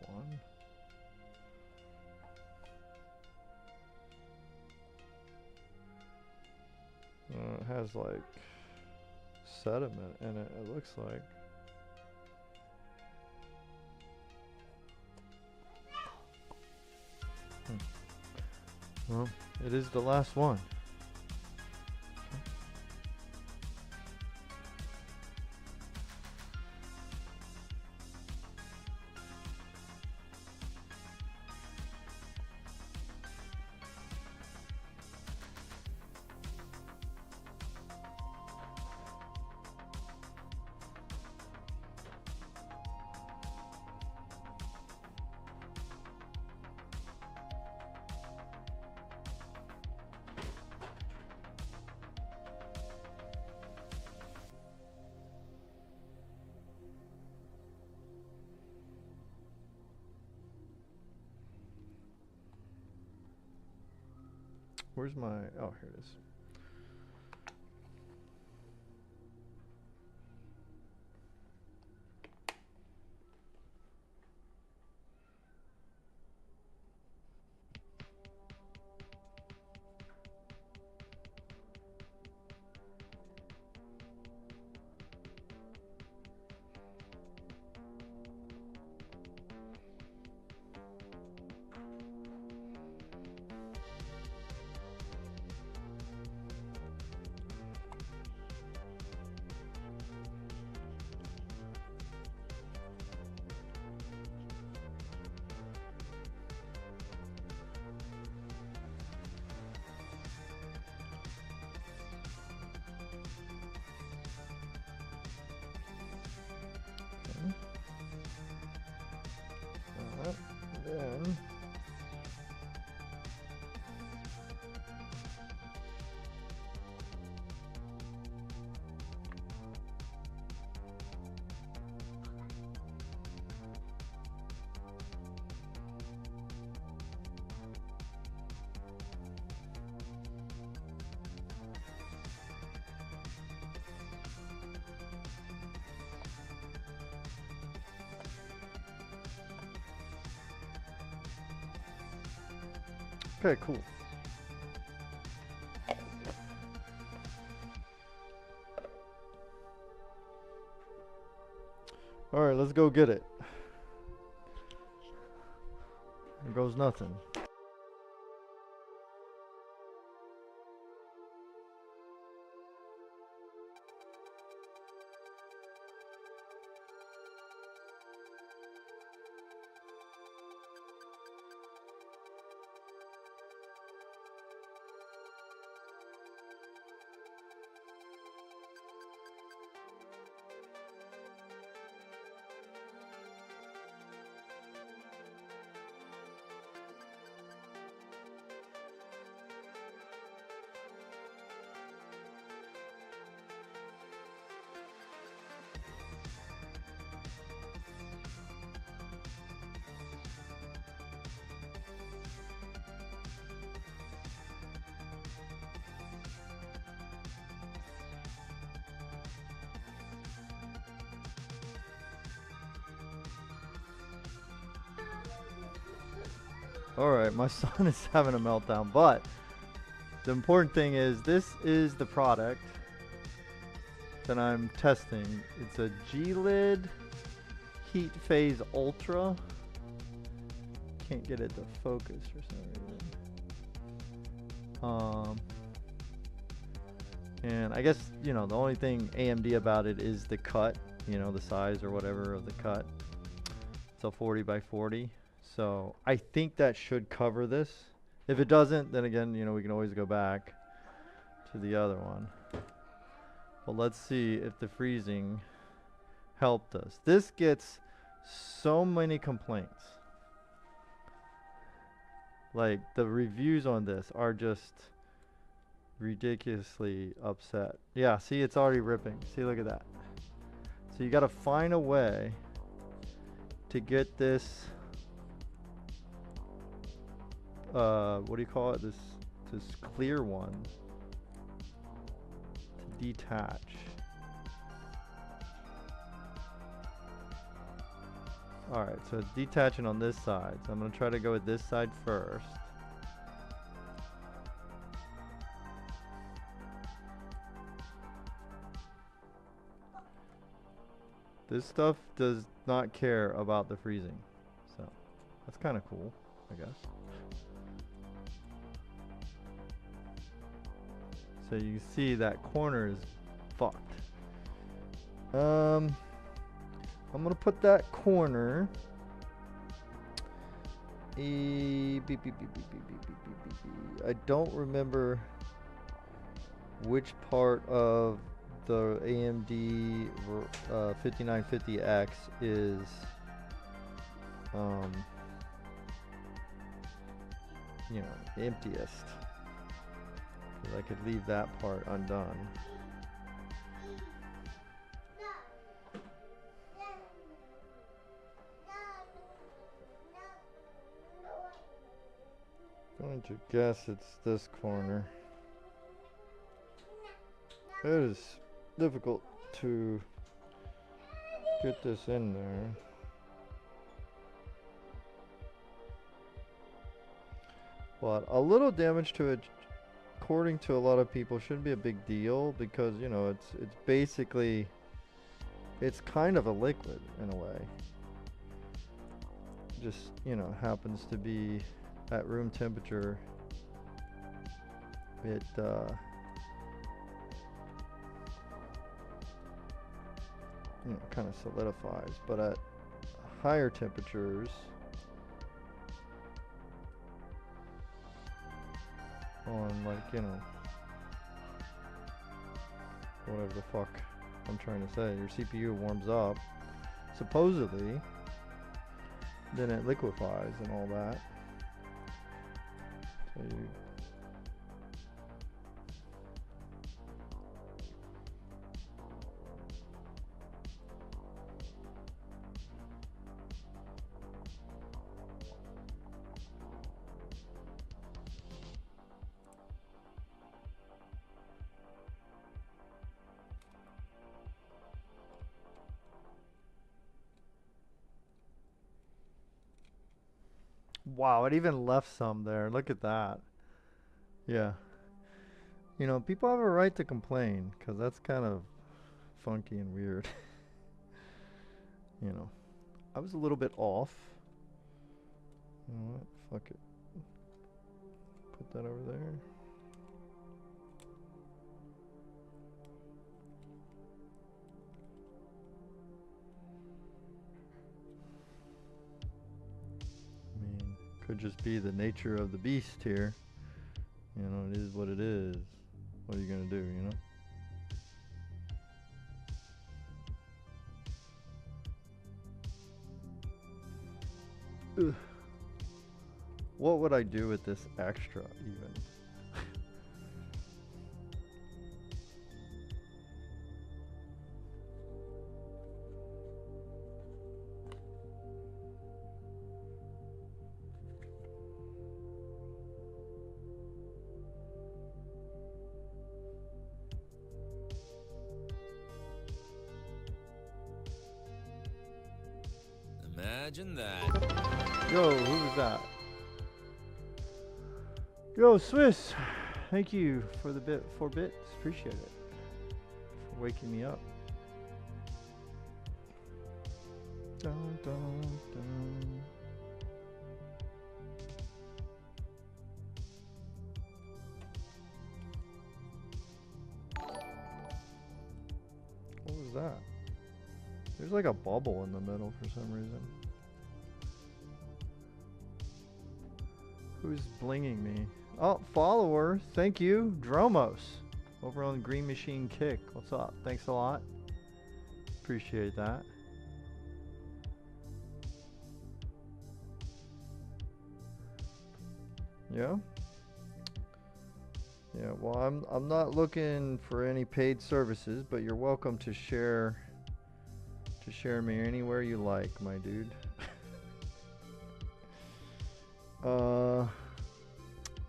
One. It has like sediment in it, it looks like. Well, it is the last one. Where's my, oh, here it is. Okay, cool. Alright, let's go get it. There goes nothing. Alright, my son is having a meltdown, but the important thing is this is the product that I'm testing. It's a G-Lid Heat Phase Ultra. Can't get it to focus for some reason. And I guess, you know, the only thing AMD about it is the cut, you know, the size or whatever of the cut. It's a 40 by 40. So I think that should cover this. If it doesn't, then again, you know, we can always go back to the other one. But let's see if the freezing helped us. This gets so many complaints. Like, the reviews on this are just ridiculously upset. Yeah, see, it's already ripping. See, look at that. So you got to find a way to get this what do you call it, this clear one to detach. Alright, so it's detaching on this side, so I'm going to try to go with this side first. This stuff does not care about the freezing, so that's kind of cool, I guess. So you can see that corner is fucked. I'm gonna put that corner. I don't remember which part of the AMD 5950X is you know, emptiest. I could leave that part undone. Going to guess it's this corner. It is difficult to get this in there. But a little damage to it, according to a lot of people, shouldn't be a big deal because, you know, it's basically, it's kind of a liquid in a way. Just, you know, happens to be at room temperature. It you know, kind of solidifies, but at higher temperatures, on, like, you know, whatever the fuck I'm trying to say, your CPU warms up supposedly, then it liquefies and all that. So you Wow, it even left some there. Look at that. Yeah. You know, people have a right to complain because that's kind of funky and weird. You know, I was a little bit off. You know what? Fuck it. Put that over there. I mean, could just be the nature of the beast here. You know, it is what it is. What are you gonna do, you know? Ugh. What would I do with this extra, even? Imagine that. Yo, who was that? Yo, Swiss. Thank you for the 4 bits. Appreciate it. For waking me up. Dun, dun, dun. What was that? There's like a bubble in the middle for some reason. Who's blinging me? Oh, follower. Thank you. Dromos. Over on Green Machine Kick. What's up? Thanks a lot. Appreciate that. Yeah. Yeah, well, I'm not looking for any paid services, but you're welcome to share me anywhere you like, my dude.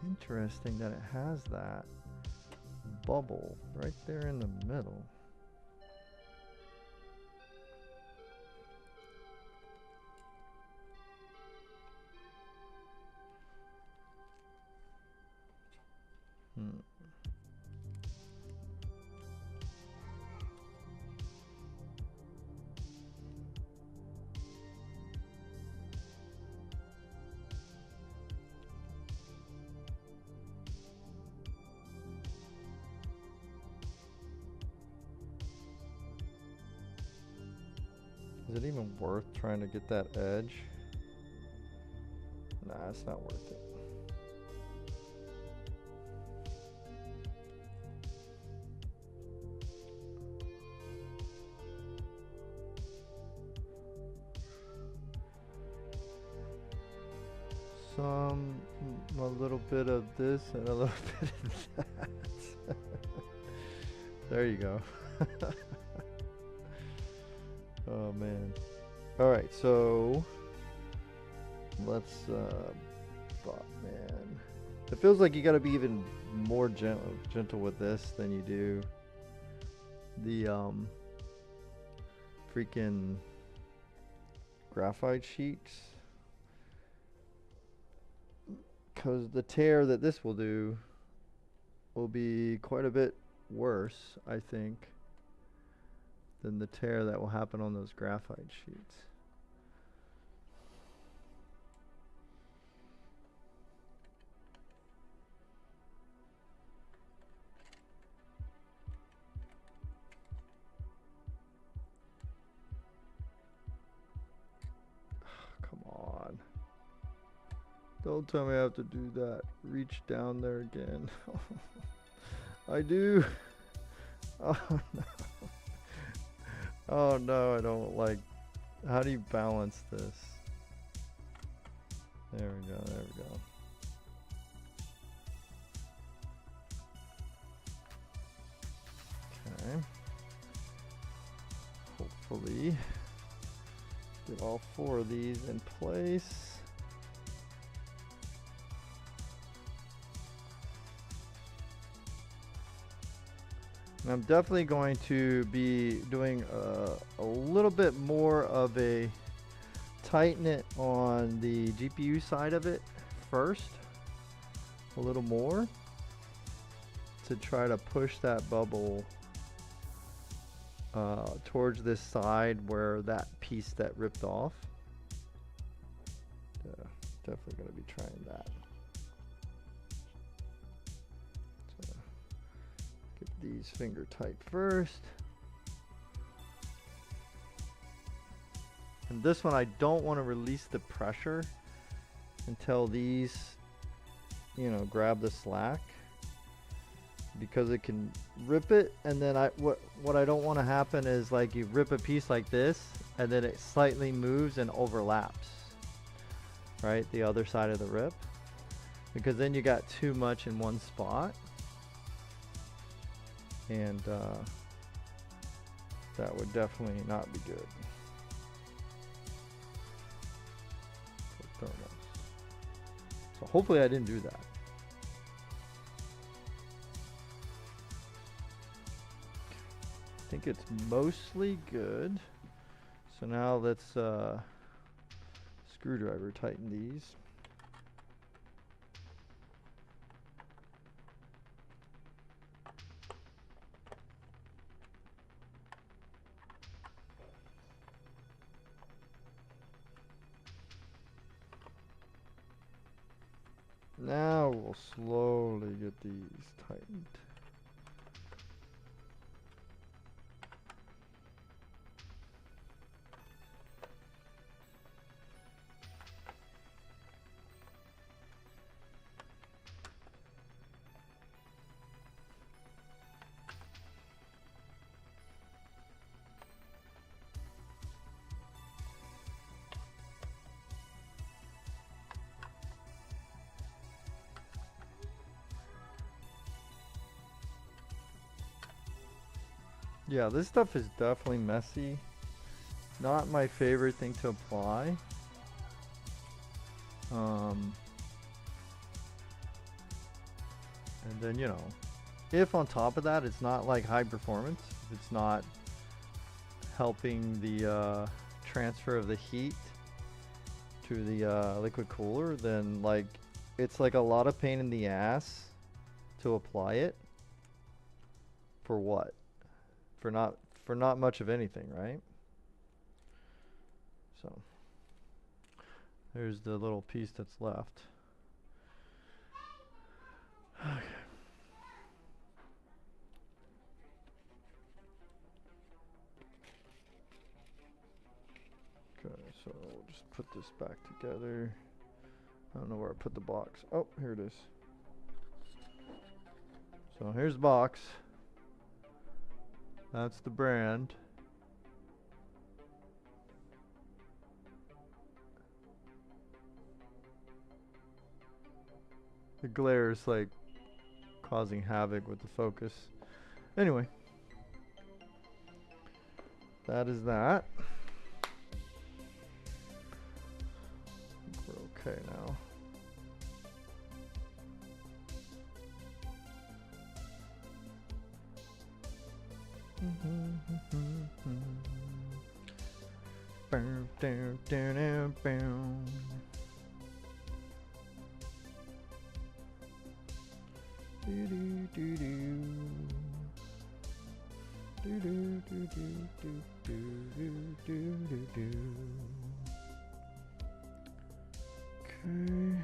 Interesting that it has that bubble right there in the middle. Is it even worth trying to get that edge? Nah, it's not worth it. A little bit of this and a little bit of that. There you go. Oh man. Alright, so let's man. It feels like you gotta be even more gentle with this than you do the freaking graphite sheets, because the tear that this will do will be quite a bit worse, I think, than the tear that will happen on those graphite sheets. Come on. Don't tell me I have to do that. Reach down there again. I do. Oh no. Oh no, I don't like. How do you balance this? There we go, there we go. Okay. Hopefully get all 4 of these in place. And I'm definitely going to be doing a little bit more of a tighten it on the GPU side of it first, a little more, to try to push that bubble towards this side where that piece that ripped off. Definitely going to be trying that. So, get these finger tight first. And this one, I don't want to release the pressure until these, you know, grab the slack, because it can rip it. And then what I don't want to happen is, like, you rip a piece like this and then it slightly moves and overlaps, right, the other side of the rip, because then you got too much in one spot, and that would definitely not be good. So hopefully I didn't do that. I think it's mostly good. So now let's screwdriver tighten these. Now we'll slowly get these tightened. Yeah, this stuff is definitely messy. Not my favorite thing to apply. And then, you know, if on top of that it's not like high performance, if it's not helping the transfer of the heat to the liquid cooler, then like it's like a lot of pain in the ass to apply it. For what? For not much of anything, right? So there's the little piece that's left. Okay. Okay, so we'll just put this back together. I don't know where I put the box. Oh, here it is. So here's the box. That's the brand. The glare is like causing havoc with the focus. Anyway, that is that. I think we're okay now. Okay.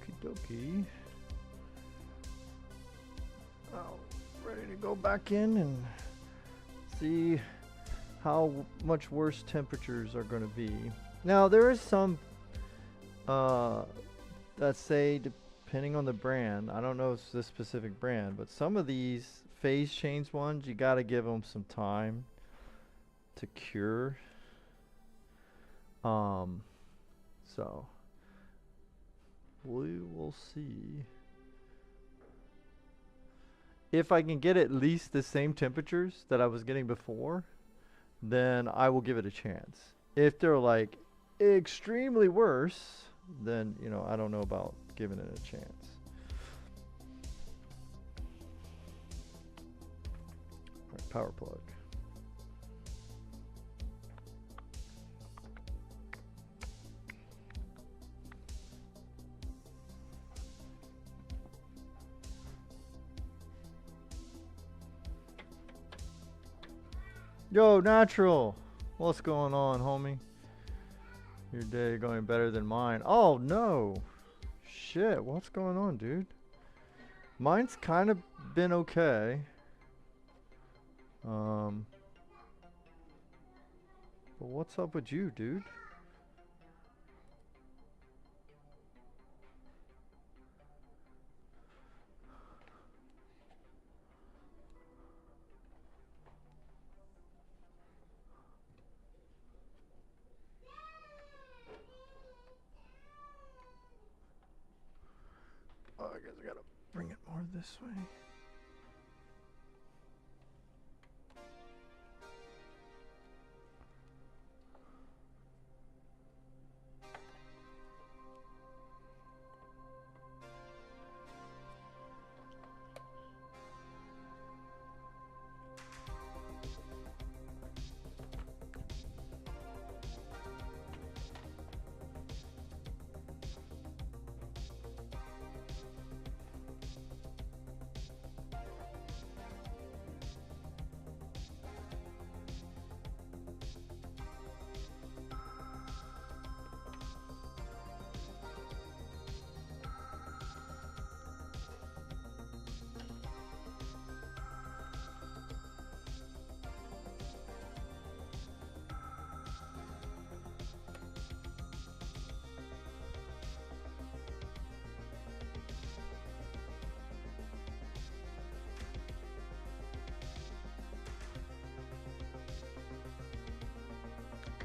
Okie dokie. Oh, ready to go back in and see how much worse temperatures are going to be. Now there is some that say depending on the brand, I don't know if it's this specific brand, but some of these phase change ones, you got to give them some time to cure. So we will see if I can get at least the same temperatures that I was getting before, then I will give it a chance. If they're like extremely worse, then, you know, I don't know about giving it a chance. All right, power plug. Yo, Natural, what's going on, homie? Your day going better than mine. Oh no, shit, what's going on, dude? Mine's kind of been okay. But what's up with you, dude? Oh, I guess I gotta bring it more this way.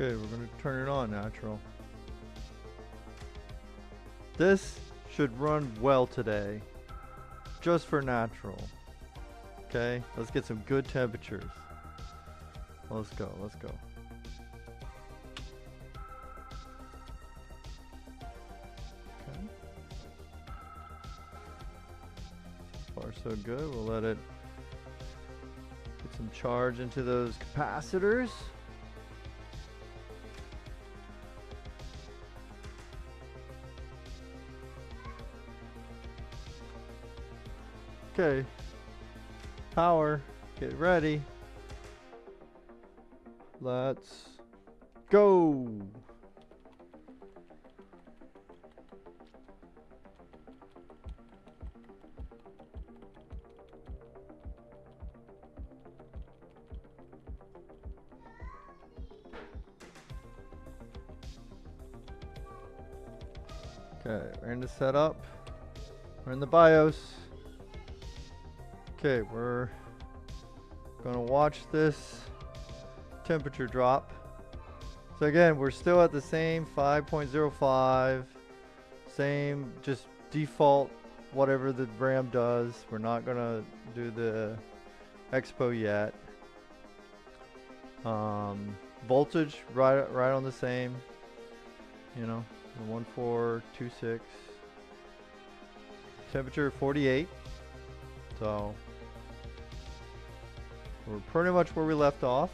Okay, we're gonna turn it on, Natural. This should run well today, just for Natural. Okay, let's get some good temperatures. Let's go, let's go. Okay. So far so good, we'll let it get some charge into those capacitors. Okay, power, get ready. Let's go. Okay, we're in the setup. We're in the BIOS. Okay, we're gonna watch this temperature drop. So again, we're still at the same 5.05, same just default whatever the RAM does. We're not gonna do the expo yet. Voltage right on the same, you know, 1426. Temperature 48. So we're pretty much where we left off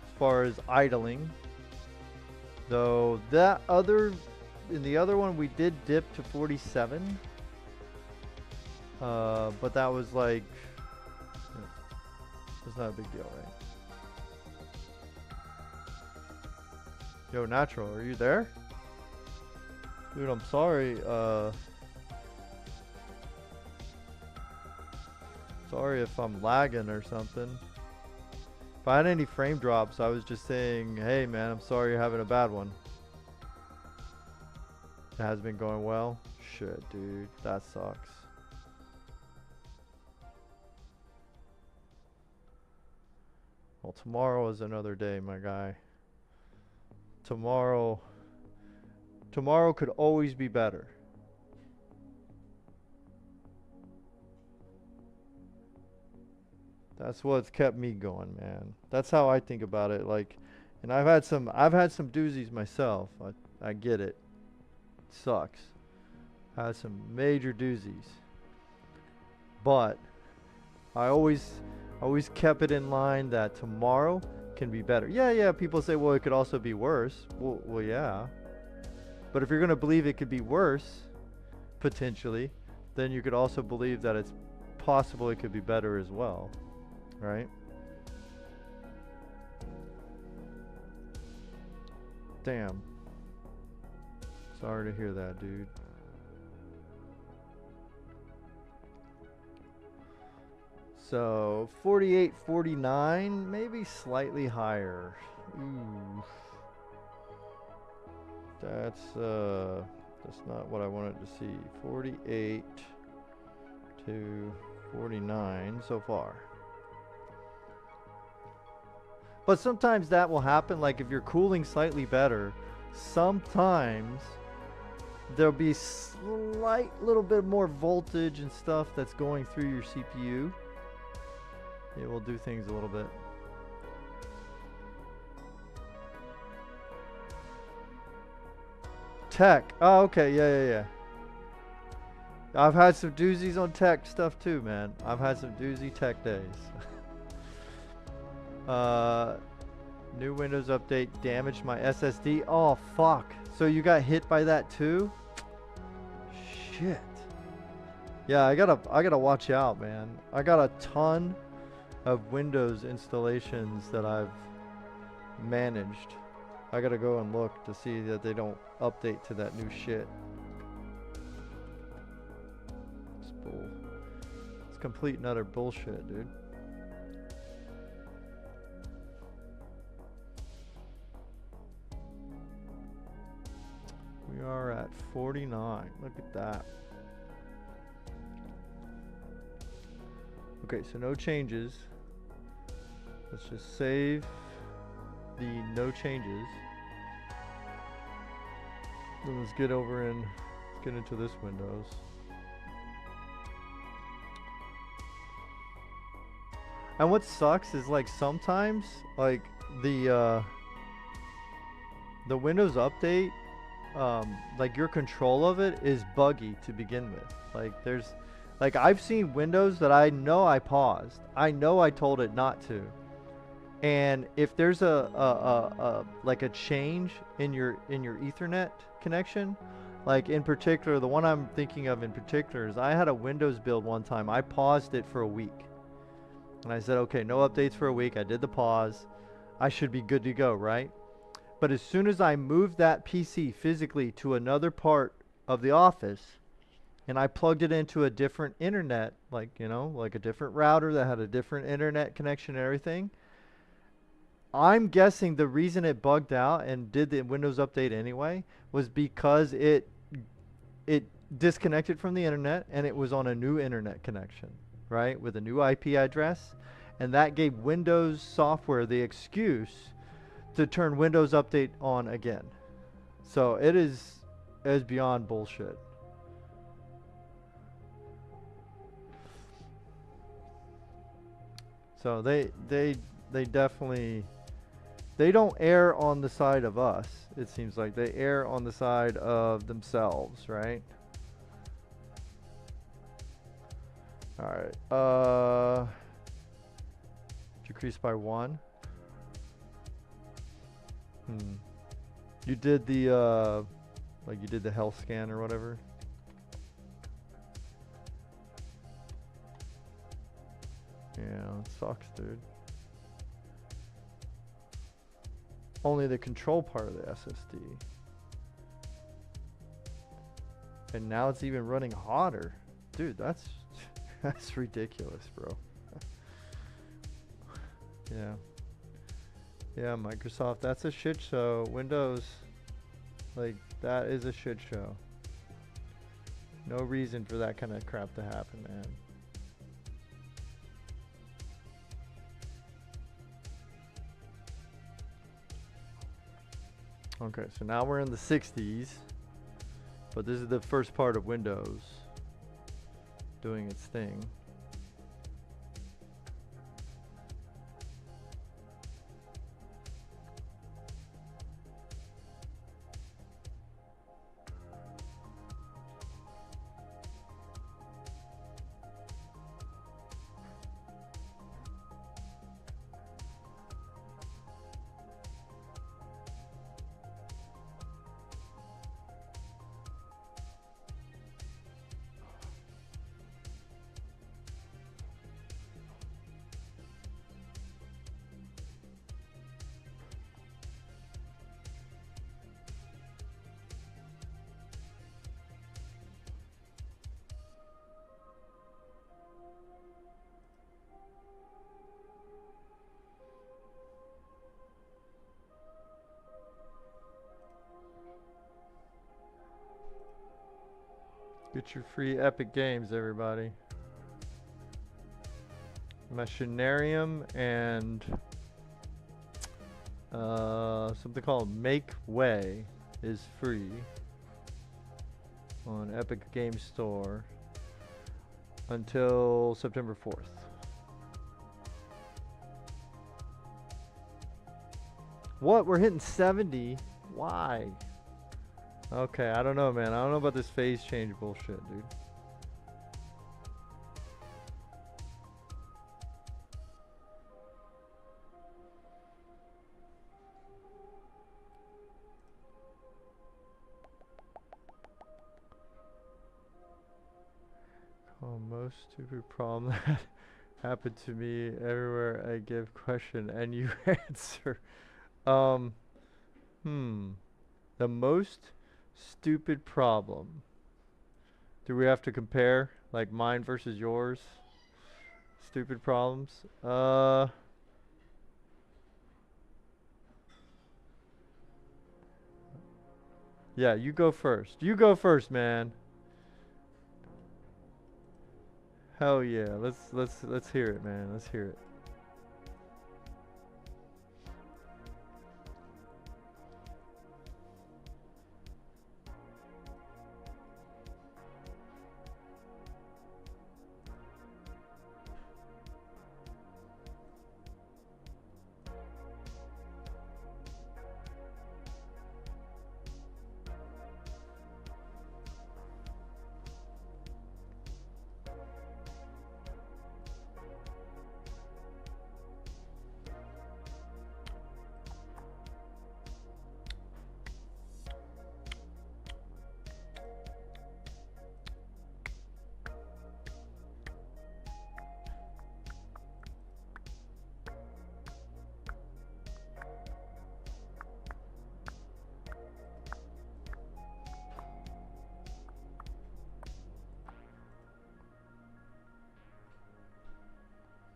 as far as idling. Though in the other one we did dip to 47. But that was like, it's not a big deal, right? Yo, Natural, are you there? Dude, I'm sorry. Sorry if I'm lagging or something. If I had any frame drops, I was just saying, hey man, I'm sorry you're having a bad one. It has been going well? Shit, dude. That sucks. Well, tomorrow is another day, my guy. Tomorrow could always be better. That's what's kept me going, man. That's how I think about it. Like, and I've had some doozies myself. I get it. Sucks. I had some major doozies. But I always kept it in line that tomorrow can be better. Yeah, people say, well, it could also be worse. Well, yeah. But if you're going to believe it could be worse, potentially, then you could also believe that it's possible it could be better as well. Right? Damn. Sorry to hear that, dude. So 48, 49, maybe slightly higher. Ooh. That's not what I wanted to see. 48 to 49 so far. But sometimes that will happen, like if you're cooling slightly better, sometimes there'll be slight little bit more voltage and stuff that's going through your CPU. It will do things a little bit. Tech. Oh, okay. Yeah. I've had some doozies on tech stuff too, man. I've had some doozy tech days. New Windows update damaged my SSD. Oh, fuck. So you got hit by that too? Shit. Yeah, I gotta watch out, man. I got a ton of Windows installations that I've managed. I gotta go and look to see that they don't update to that new shit. It's complete and utter bullshit, dude. We are at 49. Look at that. Okay, so no changes. Let's just save the no changes. Then let's get over and get into this Windows. And what sucks is like sometimes like the Windows update, like your control of it is buggy to begin with. Like there's like I've seen Windows that I know I paused. I know I told it not to. And if there's like a change in your Ethernet connection, like in particular, the one I'm thinking of in particular is I had a Windows build one time. I paused it for a week. And I said, okay, no updates for a week. I did the pause. I should be good to go, right? But as soon as I moved that PC physically to another part of the office, and I plugged it into a different internet, like, you know, like a different router that had a different internet connection and everything, I'm guessing the reason it bugged out and did the Windows update anyway was because it disconnected from the internet and it was on a new internet connection, right, with a new IP address, and that gave Windows software the excuse to turn Windows update on again. So it is beyond bullshit. So they definitely, they don't err on the side of us. It seems like they err on the side of themselves, right? All right. Decrease by 1. You did the like you did the health scan or whatever. Yeah, it sucks, dude. Only the control part of the SSD. And now it's even running hotter. Dude, that's that's ridiculous, bro. Yeah. Yeah, Microsoft, that's a shit show. Windows Like, that is a shit show. No reason for that kind of crap to happen, man. Okay, so now we're in the 60s, but this is the first part of Windows doing its thing. Get your free Epic Games, everybody. Machinarium and something called Make Way is free on Epic Games Store until September 4th. What? We're hitting 70? Why? Okay, I don't know, man. I don't know about this phase change bullshit, dude. Oh, most stupid problem that happened to me everywhere I give question and you answer. The most stupid problem. Do we have to compare like mine versus yours? Stupid problems. Yeah, you go first. You go first, man. Hell yeah. Let's hear it, man. Let's hear it.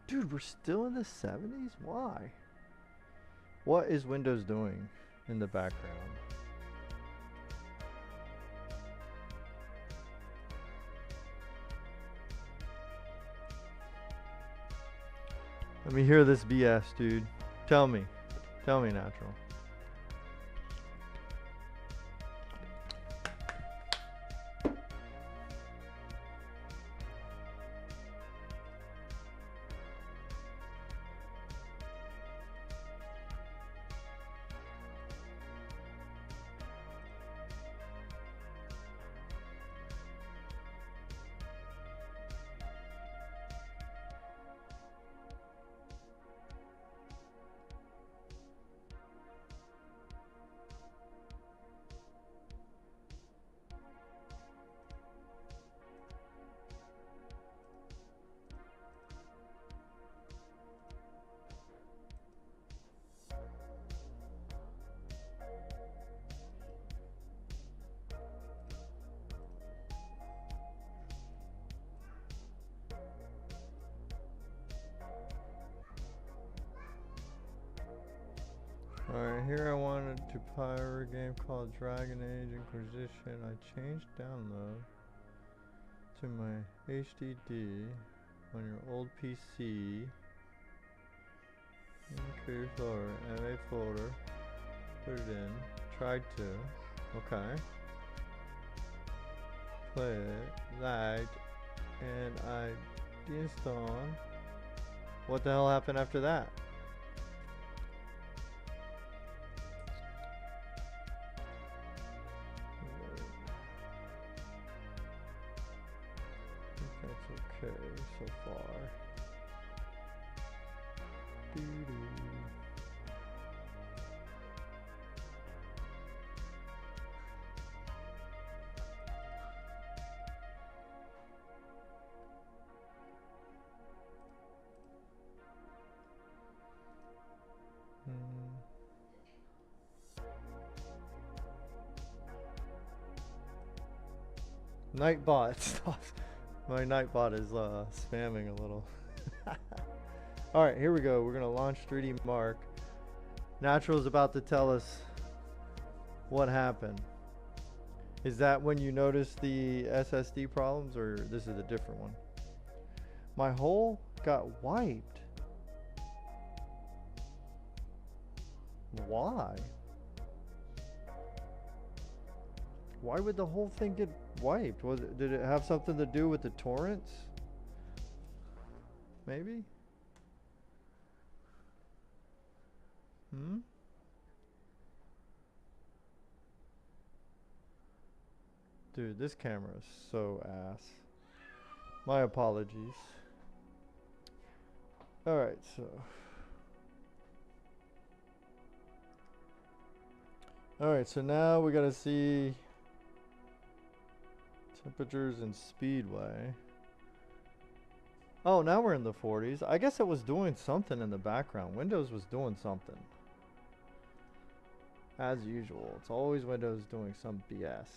Dude, we're still in the 70s? Why? What is Windows doing in the background? Let me hear this BS, dude. Tell me. Tell me, Natural. Alright, here I wanted to pirate a game called Dragon Age Inquisition. I changed download to my HDD on your old PC. Okay, folder, MA folder. Put it in. Tried to. Okay. Play it. Lagged. And I deinstalled. What the hell happened after that? Okay, so far. Doo-doo. Nightbot. My Nightbot is spamming a little. Alright, here we go. We're going to launch 3D Mark. Natural is about to tell us what happened. Is that when you notice the SSD problems, or this is a different one? My hole got wiped. Why? Why would the whole thing get wiped? Did it have something to do with the torrents? Maybe? Dude, this camera is so ass. My apologies. Alright, so. Alright, so now we gotta see temperatures and speedway. Oh, now we're in the 40s. I guess it was doing something in the background. Windows was doing something. As usual. It's always Windows doing some BS.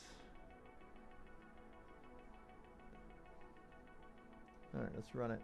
Alright, let's run it.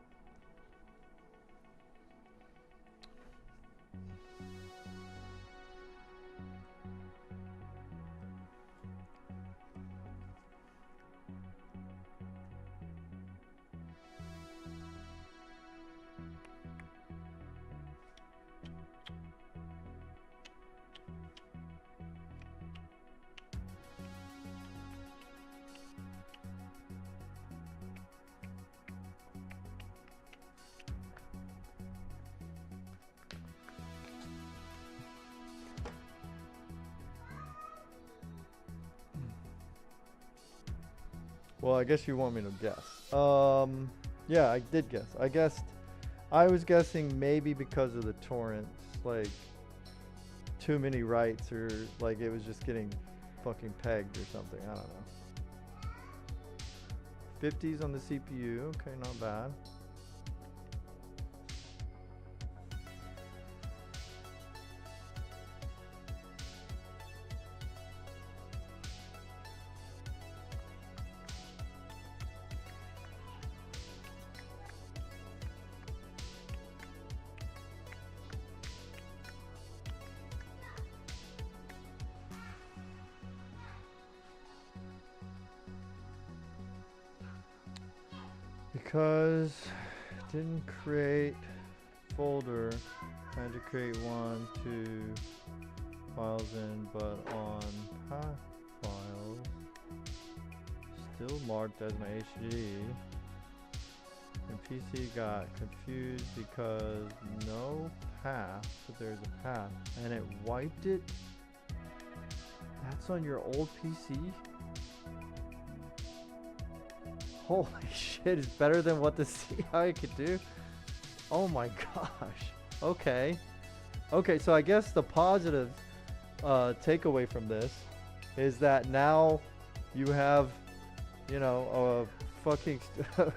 Well, I guess you want me to guess. Yeah, I did guess. I was guessing maybe because of the torrents, like too many writes, or like it was just getting fucking pegged or something. I don't know. 50s on the CPU. Okay, not bad. Because it didn't create folder, I had to create 1, 2 files in, but on path files, still marked as my HD. And PC got confused because no path, but there's a path, and it wiped it. That's on your old PC? Holy shit, it's better than what the CI could do. Oh my gosh. Okay. Okay, so I guess the positive takeaway from this is that now you have, you know, a fucking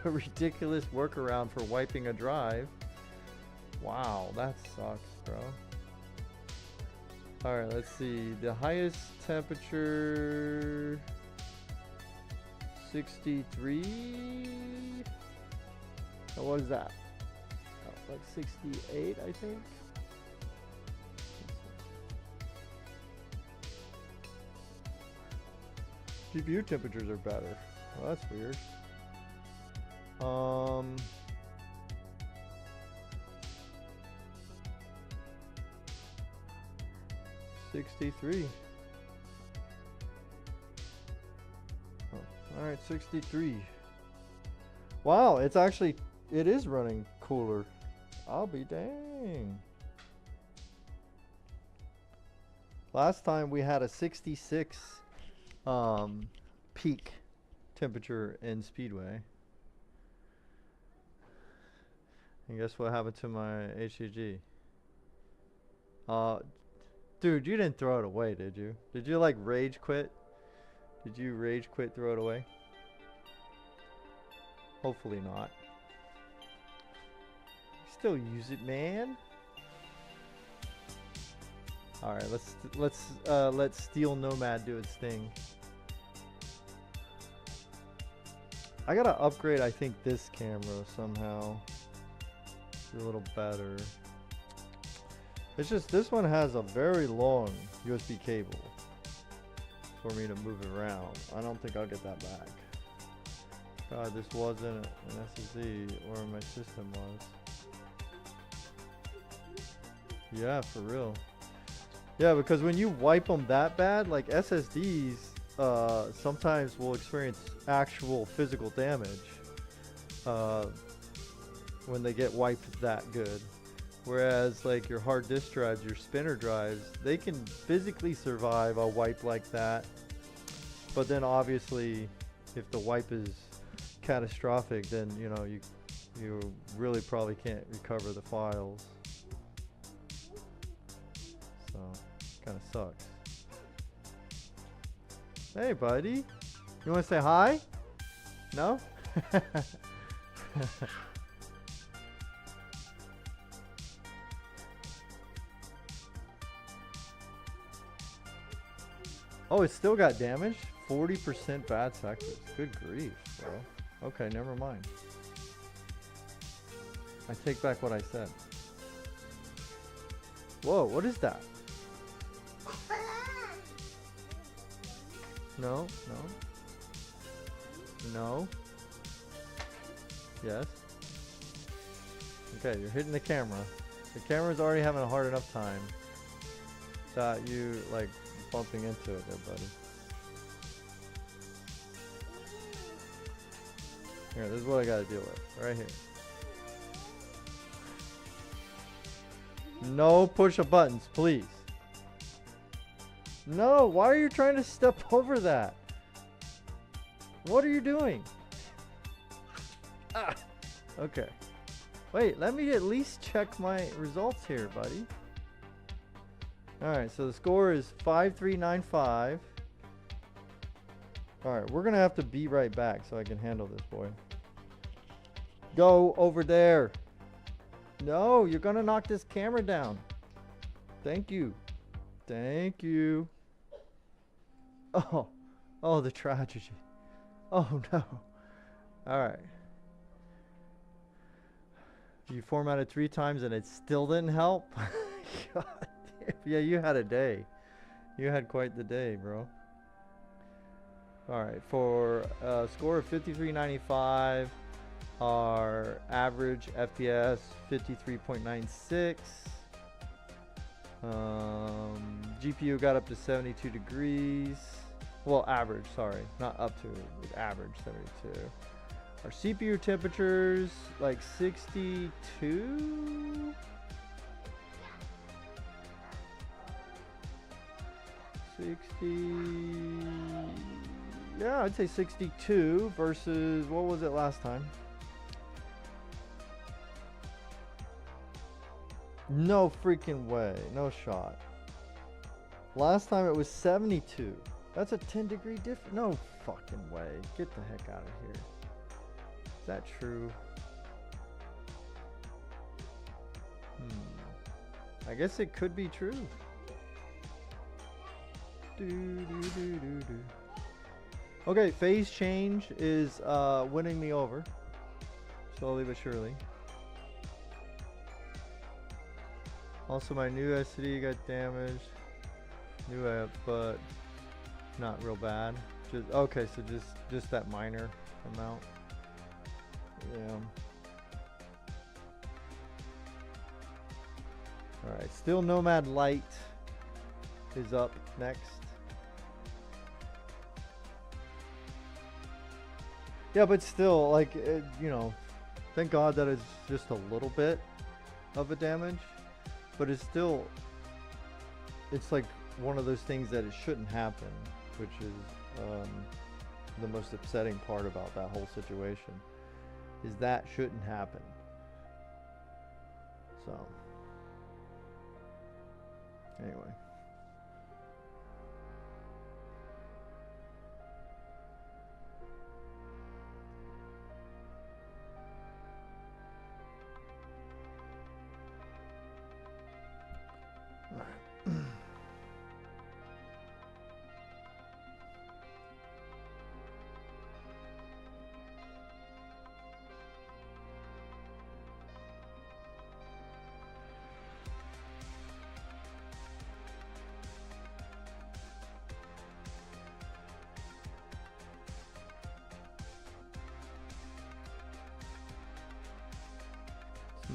ridiculous workaround for wiping a drive. Wow, that sucks, bro. Alright, let's see. The highest temperature... 63. So what is that? Oh, like 68, I think. CPU temperatures are better. Well, that's weird. 63. Oh, all right, 63. Wow, it's actually, it is running cooler. I'll be dang. Last time we had a 66 peak temperature in Speedway. And guess what happened to my HCG? Dude, you didn't throw it away, did you? Did you like rage quit? Did you rage quit, throw it away? Hopefully not. Still use it, man. All right, let Steel Nomad do its thing. I gotta upgrade, I think, this camera somehow. Be a little better. It's just this one has a very long USB cable for me to move it around. I don't think I'll get that back. God, this wasn't an SSD, or my system was. Yeah, for real. Yeah, because when you wipe them that bad, like SSDs sometimes will experience actual physical damage when they get wiped that good. Whereas like your hard disk drives, your spinner drives, they can physically survive a wipe like that. But then obviously if the wipe is catastrophic, then you know you really probably can't recover the files. So kind of sucks. Hey buddy, you want to say hi? No? Oh, it still got damaged? 40% bad sectors. Good grief, bro. Okay, never mind. I take back what I said. Whoa, what is that? No, no. No. Yes. Okay, you're hitting the camera. The camera's already having a hard enough time without you, like, bumping into it there, buddy. Here, this is what I gotta deal with. Right here. No push of buttons, please. No, why are you trying to step over that? What are you doing? Ah, okay. Wait, let me at least check my results here, buddy. Alright, so the score is 5395. Alright, we're gonna have to be right back so I can handle this boy. Go over there. No, you're gonna knock this camera down. Thank you. Thank you. Oh, the tragedy. Oh no. Alright. You formatted 3 times and it still didn't help? God. Yeah, you had a day. You had quite the day, bro. Alright, for a score of 5395, our average FPS 53.96. GPU got up to 72 degrees. Well, average, sorry. Not up to, average 72. Our CPU temperatures, like 62? 60, yeah, I'd say 62 versus, what was it last time? No freaking way, no shot. Last time it was 72. That's a 10-degree difference. No fucking way. Get the heck out of here. Is that true? I guess it could be true. Okay, phase change is winning me over. Slowly but surely. Also, my new SD got damaged. New app, but not real bad. Just okay, so just that minor amount. Yeah. All right, still Nomad Light is up next. Yeah, but still, like, you know, thank God that it's just a little bit of a damage, but it's still, it's like one of those things that it shouldn't happen, which is the most upsetting part about that whole situation, is that shouldn't happen. So, anyway.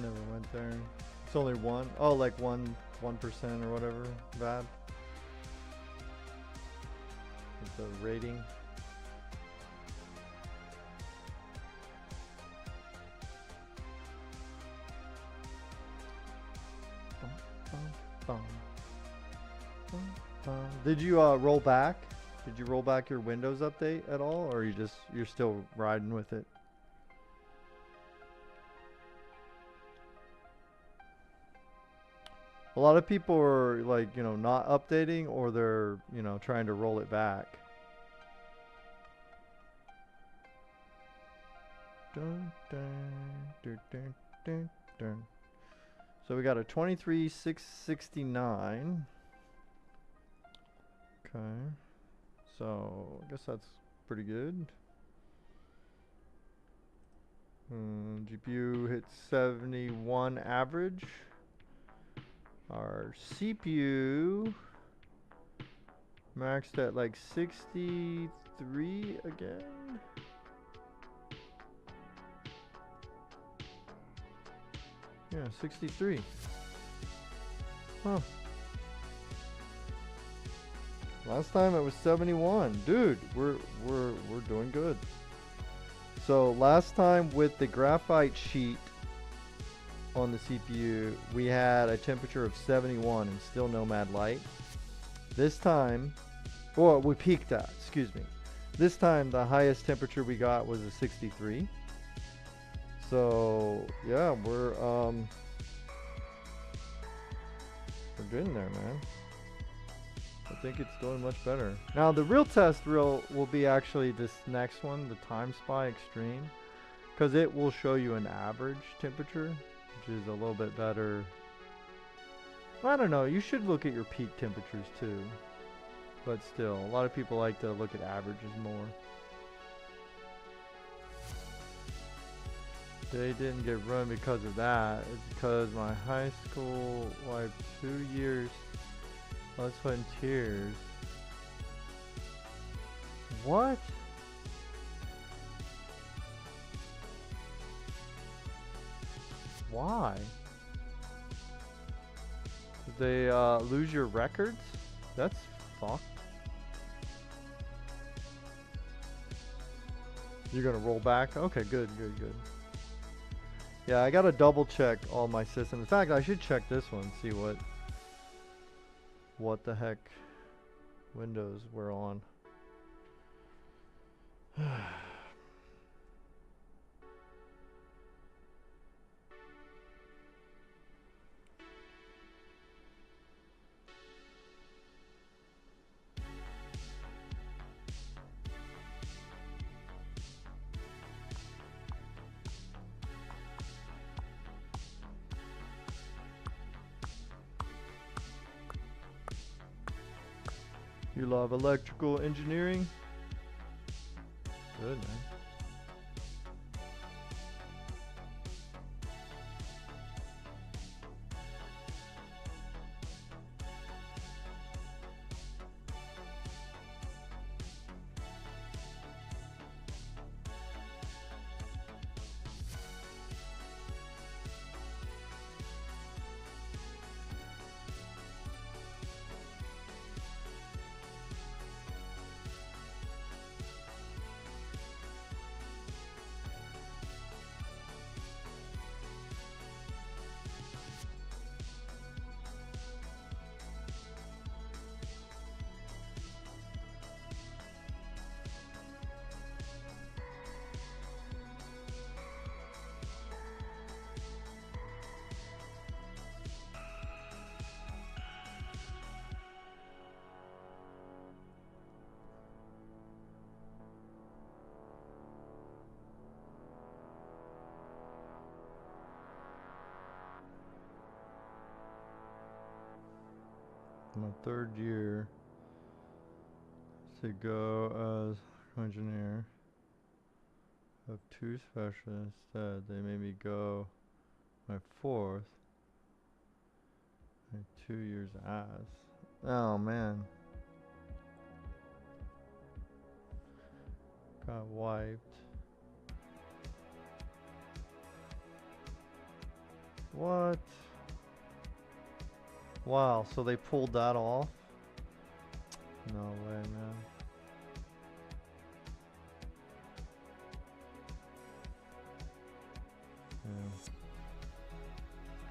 Never went there. It's only one. Oh, like 1% or whatever. Bad. With the rating. Did you roll back? Did you roll back your Windows update at all, or you're still riding with it? A lot of people are like, you know, not updating, or they're, you know, trying to roll it back. Dun, dun, dun, dun, dun, dun. So we got a 23,669. Okay. So I guess that's pretty good. GPU hit 71 average. Our CPU maxed at like 63 again. Yeah, 63. Huh. Last time it was 71. Dude, we're doing good. So last time with the graphite sheet on the CPU, we had a temperature of 71 and still Nomad Light. This time, or we peaked at, excuse me. This time the highest temperature we got was a 63. So yeah, we're getting there, man. I think it's doing much better. Now the real test will be actually this next one, the Time Spy Extreme, because it will show you an average temperature, which is a little bit better. I don't know, you should look at your peak temperatures too, but still, a lot of people like to look at averages more. They didn't get run because of that. It's because my high school wiped 2 years blood, sweat, and tears. What? Why? Did they lose your records? That's fucked. You're gonna roll back? Okay, good. Yeah, I gotta double check all my systems. In fact, I should check this one, see what the heck Windows we're on. You love electrical engineering? Good, man. my 3rd year to go as engineer. Have 2 specialists instead. They made me go my 4th. And 2 years as. Oh man. Got wiped. What? Wow, so they pulled that off? No way, man. Yeah.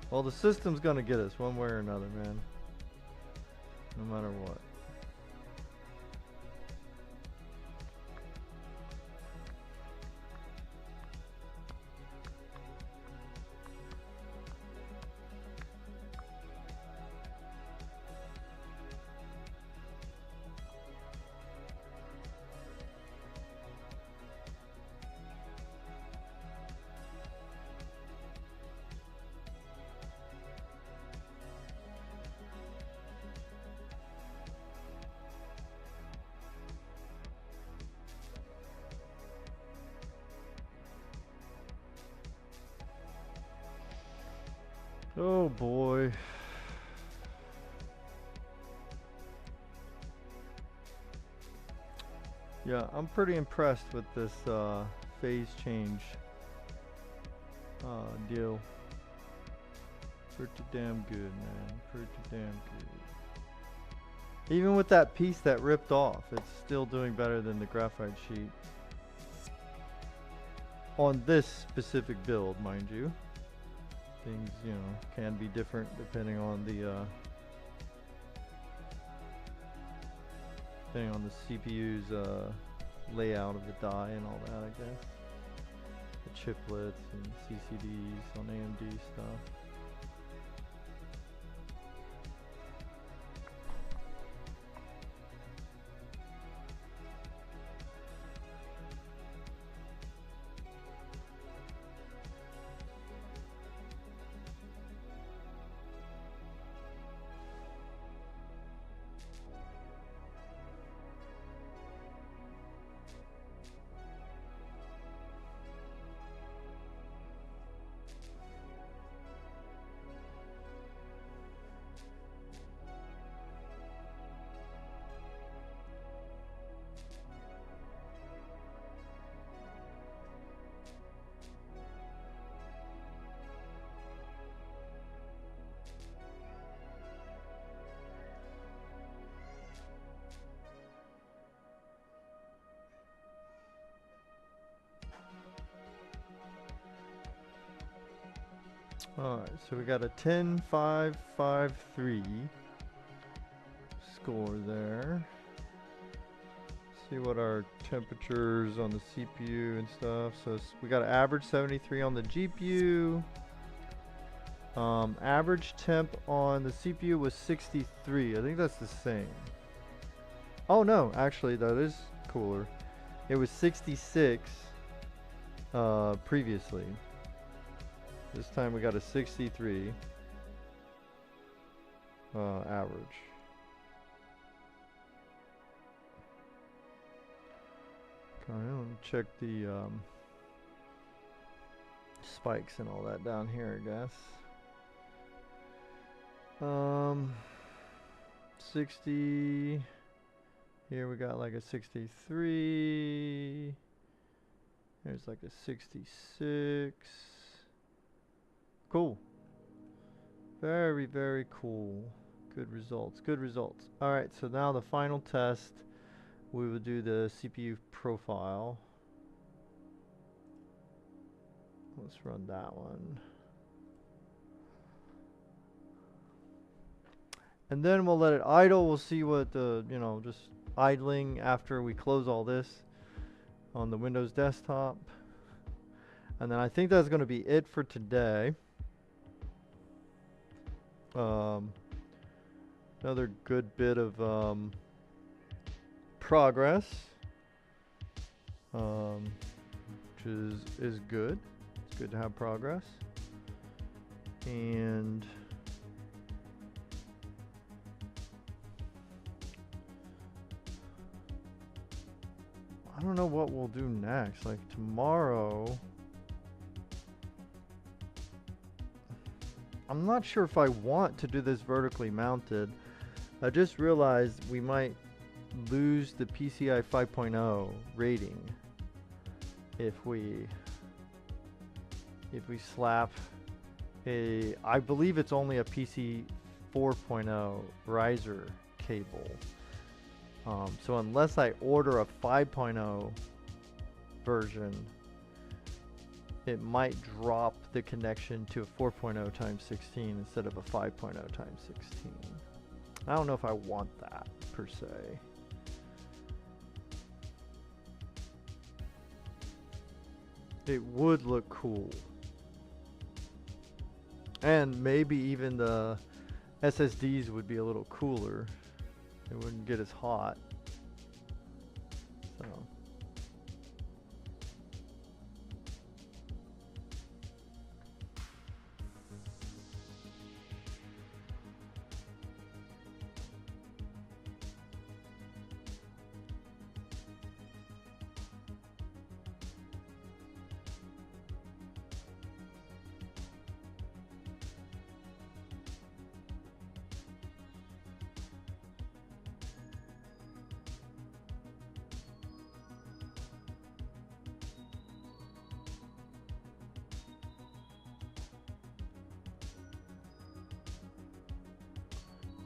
Well, the system's gonna get us one way or another, man. No matter what. Oh boy. Yeah, I'm pretty impressed with this phase change deal. Pretty damn good, man. Pretty damn good. Even with that piece that ripped off, it's still doing better than the graphite sheet. On this specific build, mind you. Things, you know, can be different depending on the CPU's layout of the die and all that, I guess. The chiplets and CCDs on AMD stuff. Alright, so we got a 10-5-5-3 score there. See what our temperatures on the CPU and stuff. So we got an average 73 on the GPU. Average temp on the CPU was 63. I think that's the same. Oh no, actually that is cooler. It was 66 previously. This time we got a 63 average. Okay, let me check the spikes and all that down here, I guess. 60. Here we got like a 63. There's like a 66. Cool. Very, very cool. Good results. Good results. Alright, so now the final test. We will do the CPU profile. Let's run that one. And then we'll let it idle. We'll see what the, you know, just idling after we close all this on the Windows desktop. And then I think that's going to be it for today. Another good bit of progress, which is good. It's good to have progress. And I don't know what we'll do next. Like tomorrow, I'm not sure if I want to do this vertically mounted. I just realized we might lose the PCI 5.0 rating if we slap a, I believe it's only a PC 4.0 riser cable. So unless I order a 5.0 version, it might drop the connection to a 4.0 times 16 instead of a 5.0 times 16. I don't know if I want that per se. It would look cool. And maybe even the SSDs would be a little cooler. It wouldn't get as hot. So.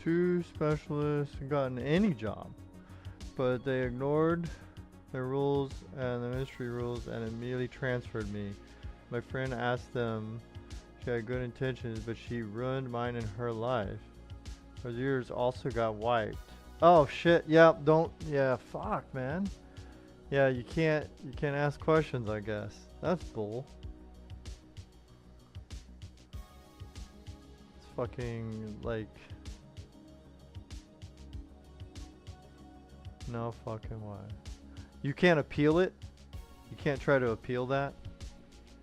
Two specialists gotten any job, but they ignored the rules and the ministry rules and immediately transferred me. My friend asked them she had good intentions, but she ruined mine and her life. Her years also got wiped. Oh shit, yep, yeah, fuck man. Yeah, you can't ask questions, I guess. That's bull. It's fucking like, no fucking way. You can't appeal it? You can't try to appeal that?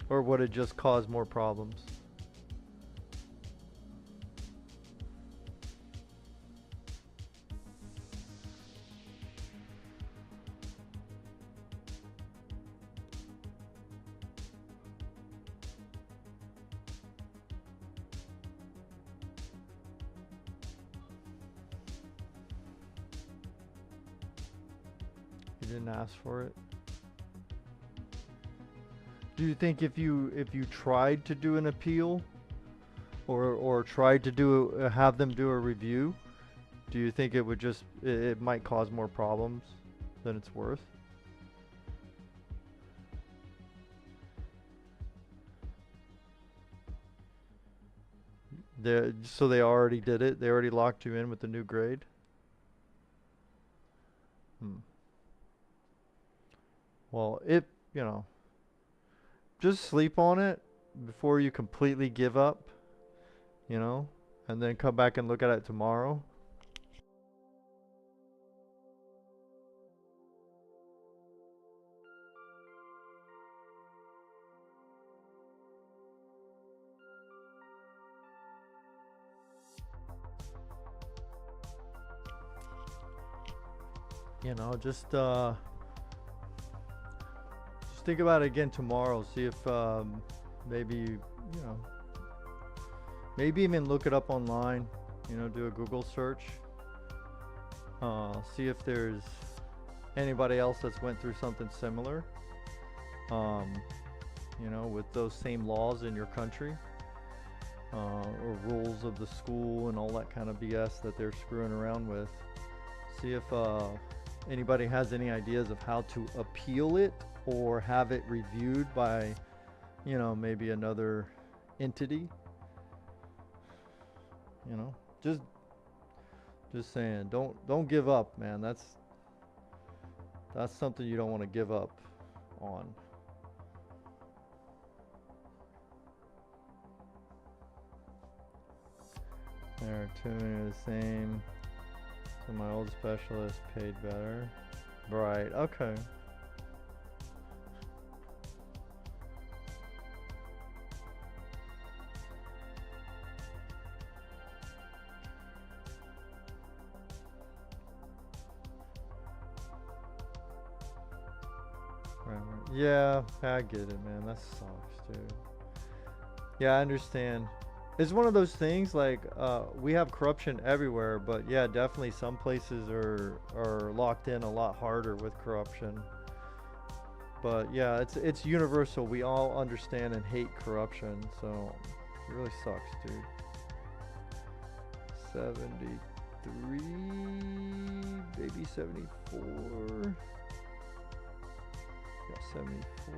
Or would it just cause more problems? You didn't ask for it? Do you think if you tried to do an appeal or tried to do have them do a review, do you think it would just it might cause more problems than it's worth? So they already did it? They already locked you in with the new grade? Well, just sleep on it before you completely give up, and then come back and look at it tomorrow. Just think about it again tomorrow. See if maybe maybe even look it up online. Do a Google search. See if there's anybody else that's went through something similar. With those same laws in your country, or rules of the school and all that kind of BS that they're screwing around with. See if anybody has any ideas of how to appeal it or have it reviewed by, maybe another entity. Just saying, don't give up, man. That's something you don't want to give up on. They're two the same. So my old specialist paid better. Right, okay. Yeah, I get it, man. That sucks, dude. Yeah, I understand. It's one of those things like we have corruption everywhere, but yeah, definitely some places are locked in a lot harder with corruption. But yeah, it's universal. We all understand and hate corruption, so it really sucks, dude. 73, maybe 74. Got 74.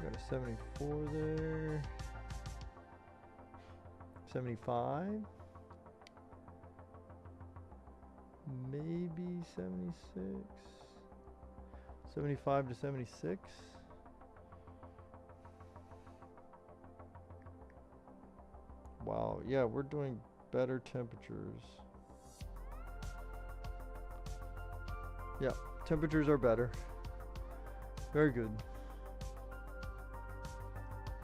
Got a 74 there. 75. Maybe 76. 75 to 76. Wow, yeah, we're doing better temperatures. Yeah, temperatures are better. Very good.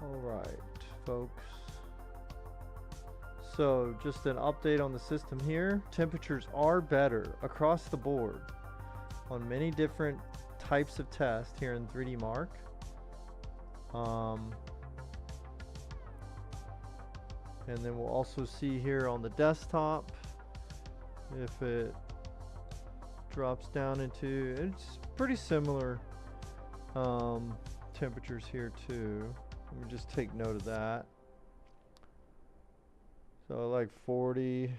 Alright, folks. So, just an update on the system here. Temperatures are better across the board on many different types of tests here in 3D Mark. And then we'll also see here on the desktop if it drops down into, it's pretty similar temperatures here too. Let me just take note of that. So like 40.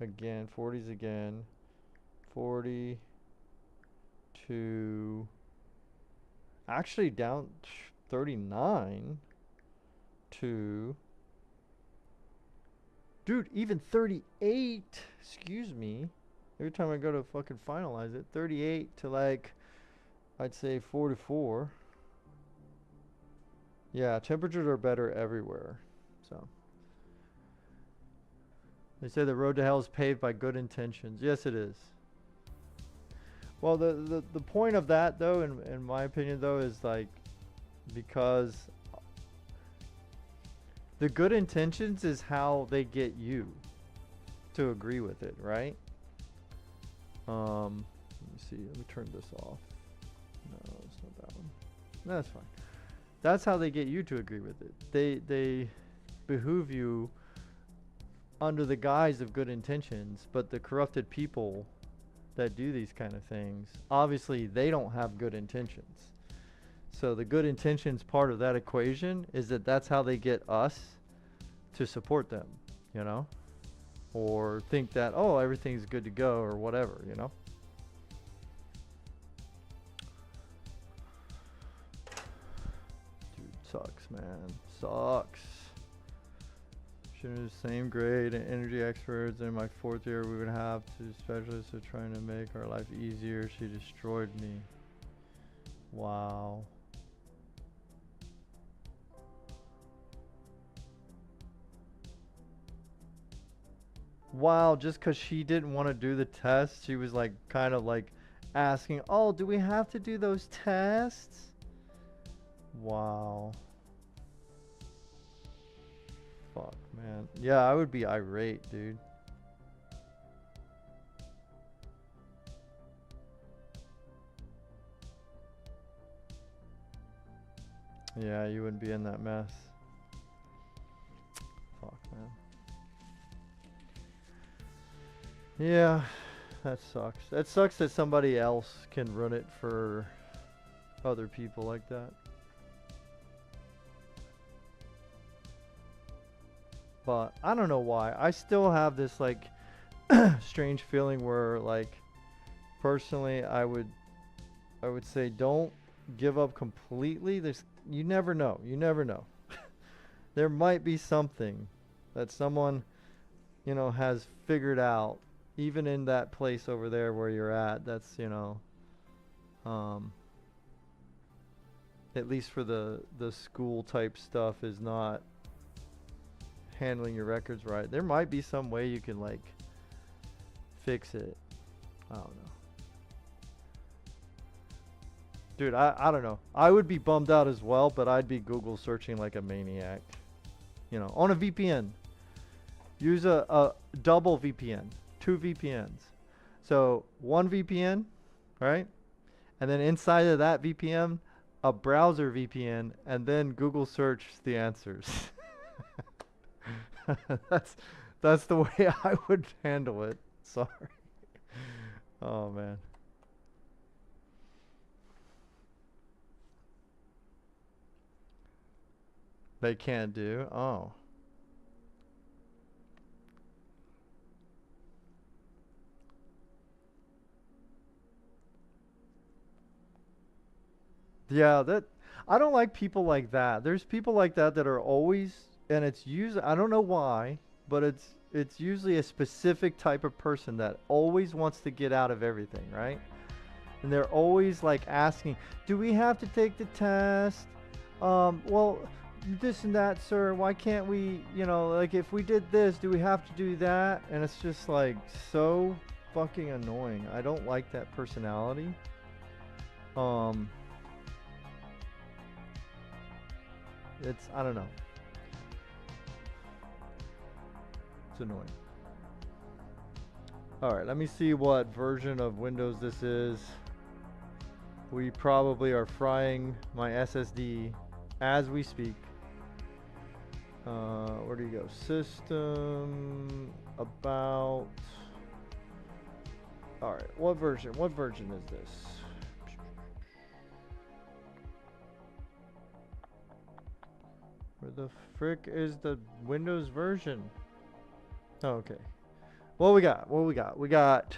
Again, 40s again. 40 to actually down 39 to, dude, even 38, excuse me. Every time I go to fucking finalize it, 38 to like, I'd say 44. Yeah, temperatures are better everywhere. So they say the road to hell is paved by good intentions. Yes, it is. Well, the point of that, though, in my opinion, though, is like, because the good intentions is how they get you to agree with it, right? Let me see. Let me turn this off. No, it's not that one. No, that's fine. That's how they get you to agree with it. They behoove you under the guise of good intentions, but the corrupted people that do these kind of things, obviously they don't have good intentions. So the good intentions part of that equation is that that's how they get us to support them, you know? Or think that, oh, everything's good to go or whatever, you know? Dude, sucks, man. Sucks. Shouldn't the same grade and energy experts in my 4th year we would have two specialists who are trying to make our life easier. She destroyed me. Wow. Wow, just because she didn't want to do the test, she was like kind of like asking, oh, do we have to do those tests? Wow. Fuck, man. Yeah, I would be irate, dude. Yeah, you wouldn't be in that mess. Fuck, man. Yeah, that sucks. That sucks that somebody else can run it for other people like that. But I don't know why. I still have this like strange feeling where like personally I would say don't give up completely. You never know. You never know. There might be something that someone, you know, has figured out even in that place over there where you're at. That's, you know, at least for the school type stuff is not handling your records right. There might be some way you can like fix it. I don't know. Dude, I don't know. I would be bummed out as well, but I'd be Google searching like a maniac. You know, on a VPN. Use a double VPN. 2 VPNs. So one VPN, right? And then inside of that VPN, a browser VPN, and then Google search the answers. that's that's the way I would handle it. Sorry. Oh man. They can't do. Oh. Yeah, that I don't like people like that. There's people like that that are always, and it's usually, I don't know why, but it's usually a specific type of person that always wants to get out of everything, right? And they're always like asking, "Do we have to take the test? Well, this and that, sir. Why can't we, like if we did this, do we have to do that?" And it's just like so fucking annoying. I don't like that personality. Um, it's I don't know. It's annoying. All right, let me see what version of Windows this is. We probably are frying my SSD as we speak. Where do you go? System about. All right, what version? What version is this? Where the frick is the Windows version? Oh, okay. What we got? What we got? We got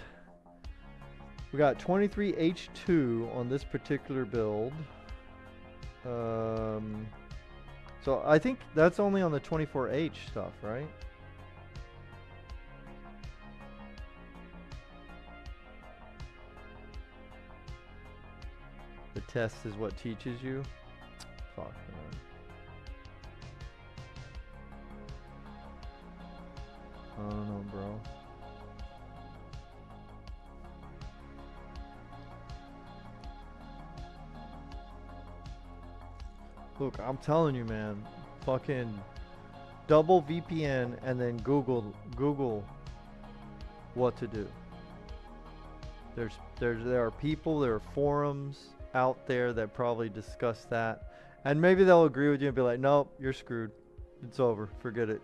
23H2 on this particular build. So I think that's only on the 24H stuff, right? The test is what teaches you. Fuck, man. I don't know, bro. Look, I'm telling you, man. Fucking double VPN and then Google what to do. There are people, there are forums out there that probably discuss that, and maybe they'll agree with you and be like, "Nope, you're screwed. It's over. Forget it."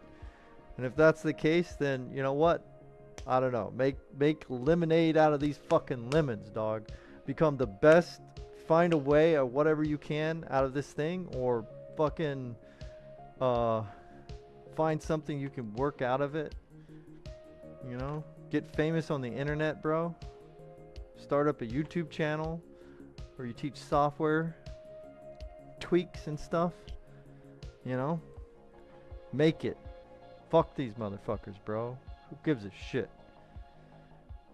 And if that's the case, then you know what? I don't know. Make lemonade out of these fucking lemons, dog. Become the best. Find a way or whatever you can out of this thing, or fucking find something you can work out of it. You know, get famous on the internet, bro. Start up a YouTube channel where you teach software tweaks and stuff. You know, make it. Fuck these motherfuckers, bro. Who gives a shit?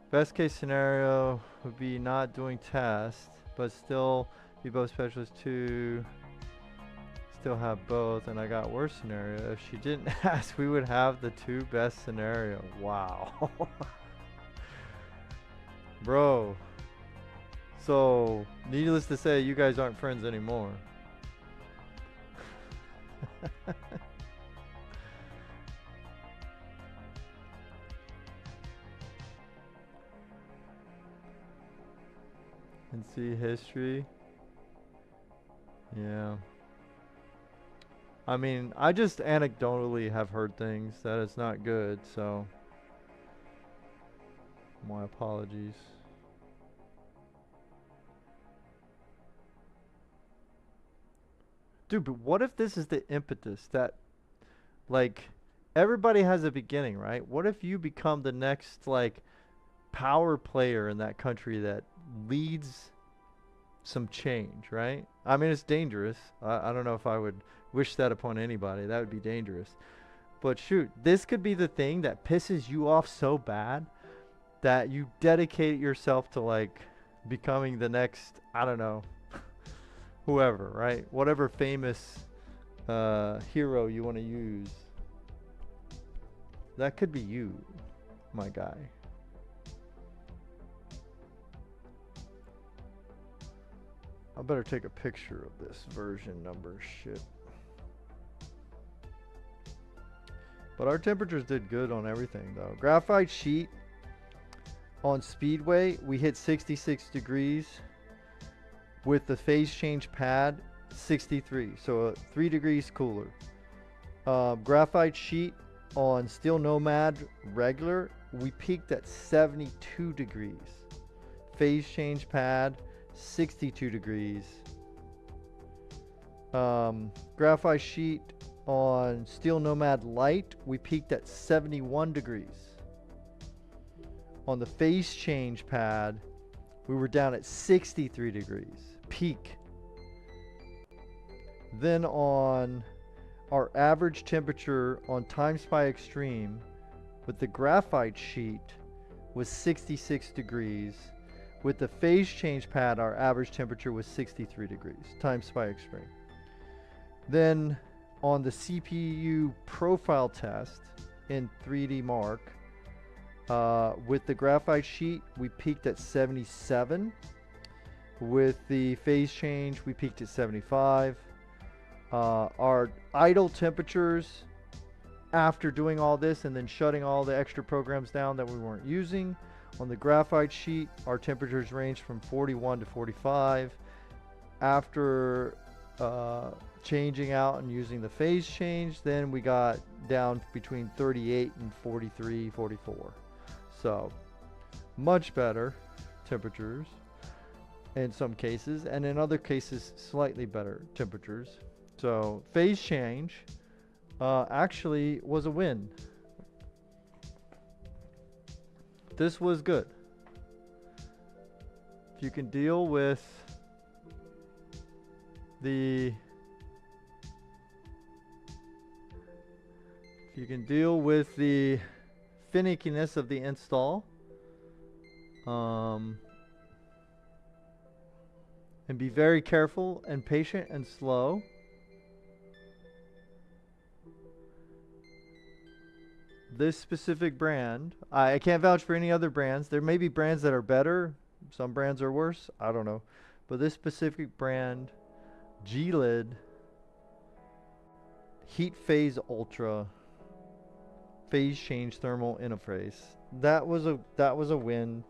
Best case scenario would be not doing tests, but still be both specialists to still have both. And I got worst scenario. If she didn't ask, we would have the two best scenario. Wow. Bro. So, needless to say, you guys aren't friends anymore. And see history. Yeah. I mean, I just anecdotally have heard things that it's not good, so my apologies. Dude, but what if this is the impetus that, like, everybody has a beginning, right? What if you become the next, like, power player in that country that leads some change, right? I mean, it's dangerous. I don't know if I would wish that upon anybody. That would be dangerous. But shoot, this could be the thing that pisses you off so bad that you dedicate yourself to, like, becoming the next, I don't know, whoever, right? Whatever famous hero you want to use. That could be you, my guy. I better take a picture of this version number shit. But our temperatures did good on everything though. Graphite sheet On Speedway, we hit 66 degrees with the phase change pad 63, so 3 degrees cooler. Graphite sheet on Steel Nomad regular, we peaked at 72 degrees. Phase change pad 62 degrees. Graphite sheet on Steel Nomad Light, we peaked at 71 degrees. On the phase change pad, we were down at 63 degrees, peak. Then on our average temperature on Time Spy Extreme with the graphite sheet was 66 degrees. With the phase change pad, our average temperature was 63 degrees, Time Spy Extreme. Then on the CPU profile test in 3D Mark, with the graphite sheet, we peaked at 77. With the phase change, we peaked at 75. Our idle temperatures after doing all this and then shutting all the extra programs down that we weren't using, on the graphite sheet, our temperatures ranged from 41 to 45. After changing out and using the phase change, then we got down between 38 and 43, 44. So much better temperatures in some cases, and in other cases slightly better temperatures. So phase change actually was a win. This was good. If you can deal with the finickiness of the install, and be very careful and patient and slow, this specific brand, I can't vouch for any other brands. There may be brands that are better. Some brands are worse. I don't know. But this specific brand, G-Lid Heat Phase Ultra phase change thermal interface. That was a win.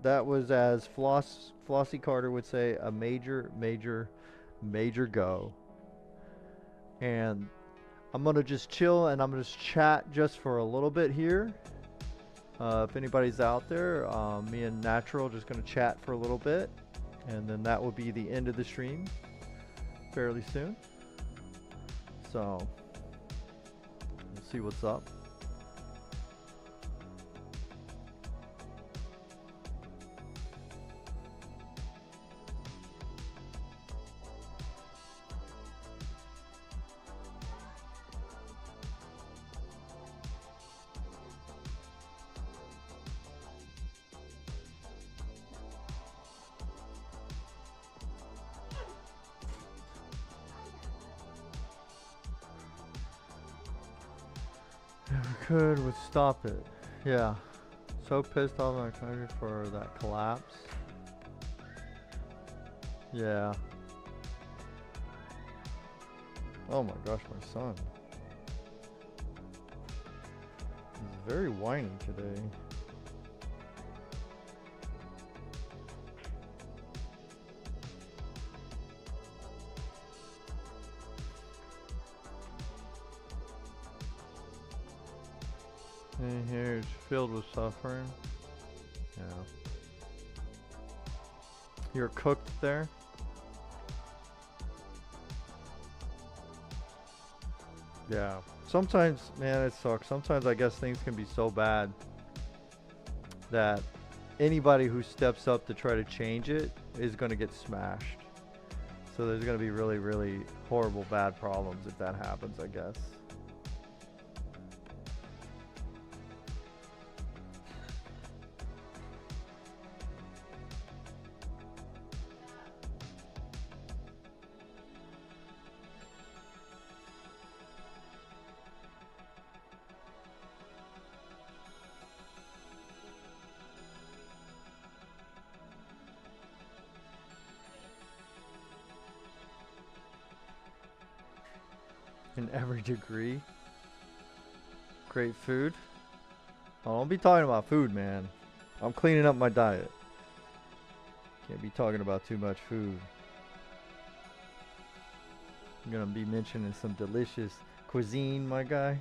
That was, as Flossie Carter would say, a major go. And I'm gonna just chill and I'm gonna just chat just for a little bit here. If anybody's out there, me and Natural just gonna chat for a little bit, and then that will be the end of the stream fairly soon. So we'll see what's up. Could would stop it. Yeah. So pissed off my country for that collapse. Yeah. Oh my gosh, my son. He's very whiny today. And here it's filled with suffering. Yeah. You're cooked there? Yeah. Sometimes, man, it sucks. Sometimes I guess things can be so bad that anybody who steps up to try to change it is going to get smashed. So there's going to be really horrible bad problems if that happens, I guess. In every degree. Great food. Oh, don't be talking about food, man. I'm cleaning up my diet. Can't be talking about too much food. I'm gonna be mentioning some delicious cuisine, my guy.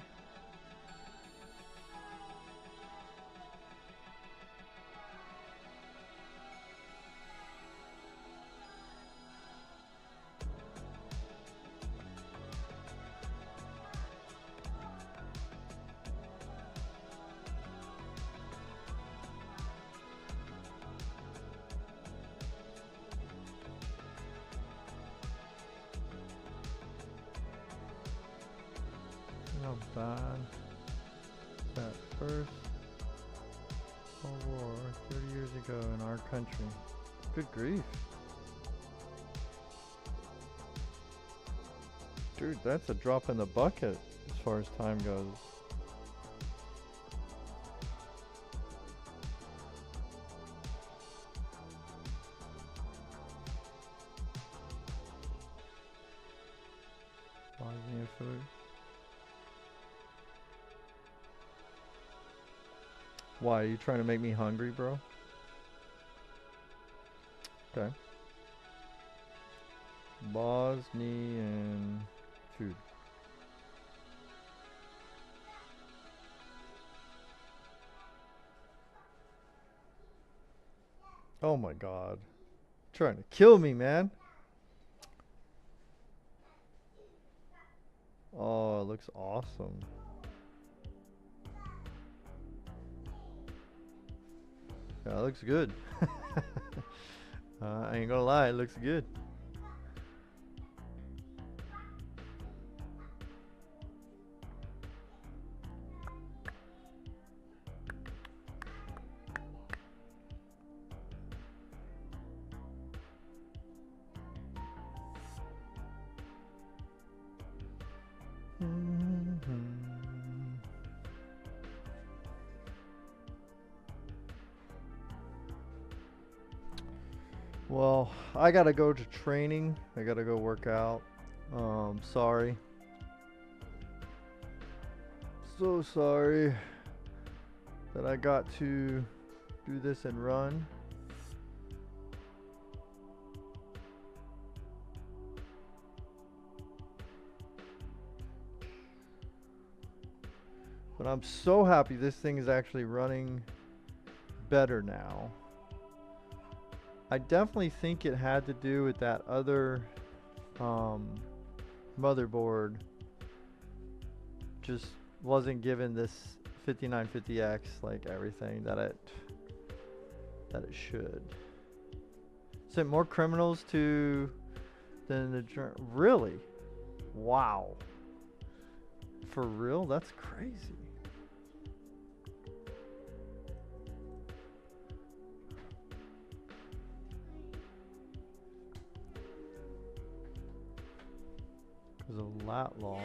How bad that first World War 30 years ago in our country? Good grief. Dude, that's a drop in the bucket as far as time goes. Bosnia food. Why, are you trying to make me hungry, bro? Okay. Bosnian food. Oh my god. Trying to kill me, man. Oh, it looks awesome. Yeah, it looks good. I ain't gonna lie, it looks good. Well, I gotta go to training. I gotta go work out. Sorry. So sorry that I got to do this and run. But I'm so happy this thing is actually running better now. I definitely think it had to do with that other motherboard just wasn't given this 5950X like everything that it should. Sent more criminals to than the really? Wow. For real? That's crazy. Because of lat law.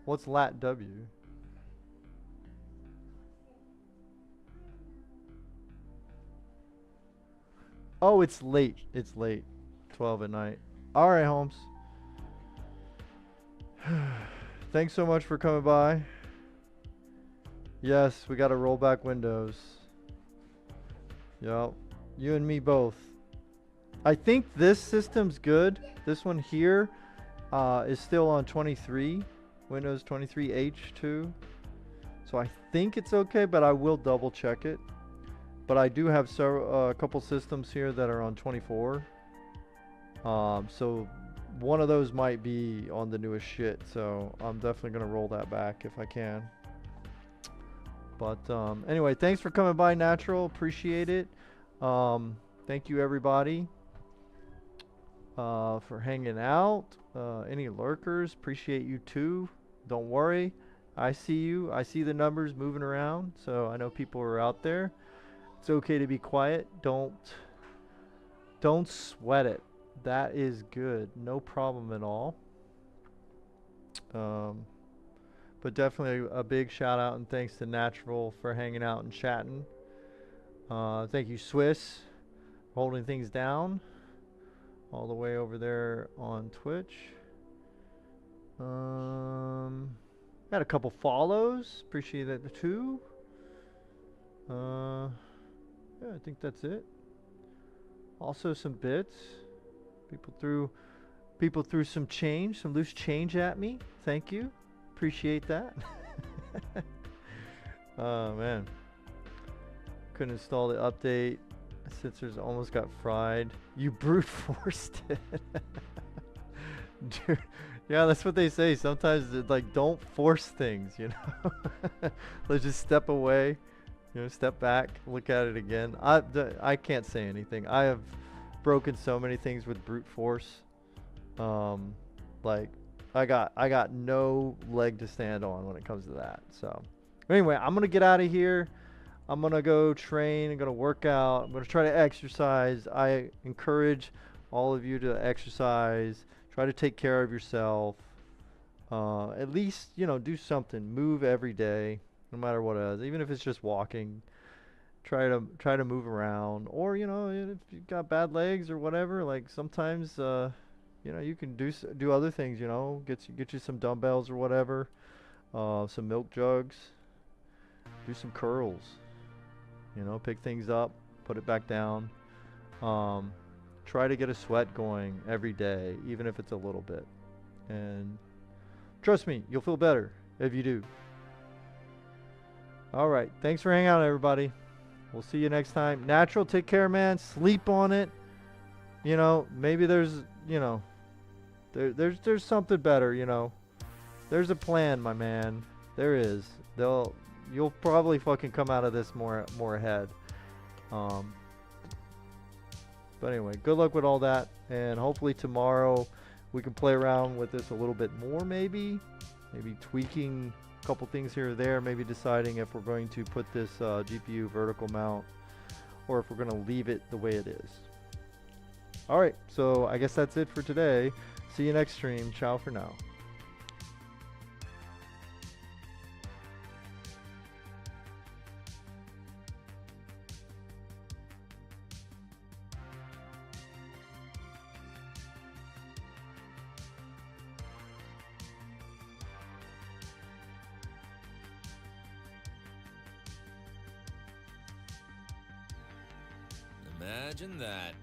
What's lat W? Oh, it's late. It's late. 12 at night. All right, Holmes. Thanks so much for coming by. Yes, we got to roll back windows. Yep. You and me both. I think this system's good. This one here is still on 23. Windows 23 H2. So I think it's okay, but I will double check it. But I do have a couple systems here that are on 24. So one of those might be on the newest shit. So I'm definitely going to roll that back if I can. But anyway, thanks for coming by, Natural. Appreciate it. Thank you, everybody, for hanging out. Any lurkers, appreciate you too. Don't worry. I see you. I see the numbers moving around. So I know people are out there. It's okay to be quiet. Don't sweat it. That is good. No problem at all. But definitely a big shout out and thanks to Natural for hanging out and chatting. Thank you, Swiss, for holding things down all the way over there on Twitch. Got a couple follows. Appreciate that too. Yeah, I think that's it. Also some bits. People threw some change, some loose change at me. Thank you. Appreciate that. Oh man. Couldn't install the update. Sensors almost got fried. You brute forced it. Dude, yeah, that's what they say. Sometimes it's like, don't force things, you know. Let's just step away, you know, step back, look at it again. I can't say anything. I have broken so many things with brute force. Like I got no leg to stand on when it comes to that. So anyway, I'm gonna get out of here. I'm gonna go train. I'm gonna work out. I'm gonna try to exercise. I encourage all of you to exercise. Try to take care of yourself. At least, you know, do something. Move every day, no matter what it is. Even if it's just walking. Try to move around. Or, you know, if you've got bad legs or whatever, like sometimes, you know, you can do other things. You know, get you some dumbbells or whatever. Some milk jugs. Do some curls. You know, pick things up, put it back down. Try to get a sweat going every day, even if it's a little bit. And trust me, you'll feel better if you do. All right. Thanks for hanging out, everybody. We'll see you next time. Natural, take care, man. Sleep on it. You know, maybe there's, you know, there's something better, you know. There's a plan, my man. There is. You'll probably fucking come out of this more ahead. But anyway, good luck with all that, and hopefully tomorrow we can play around with this a little bit more, maybe tweaking a couple things here or there, maybe deciding if we're going to put this GPU vertical mount or if we're going to leave it the way it is. All right, so I guess that's it for today. See you next stream. Ciao for now. Imagine that.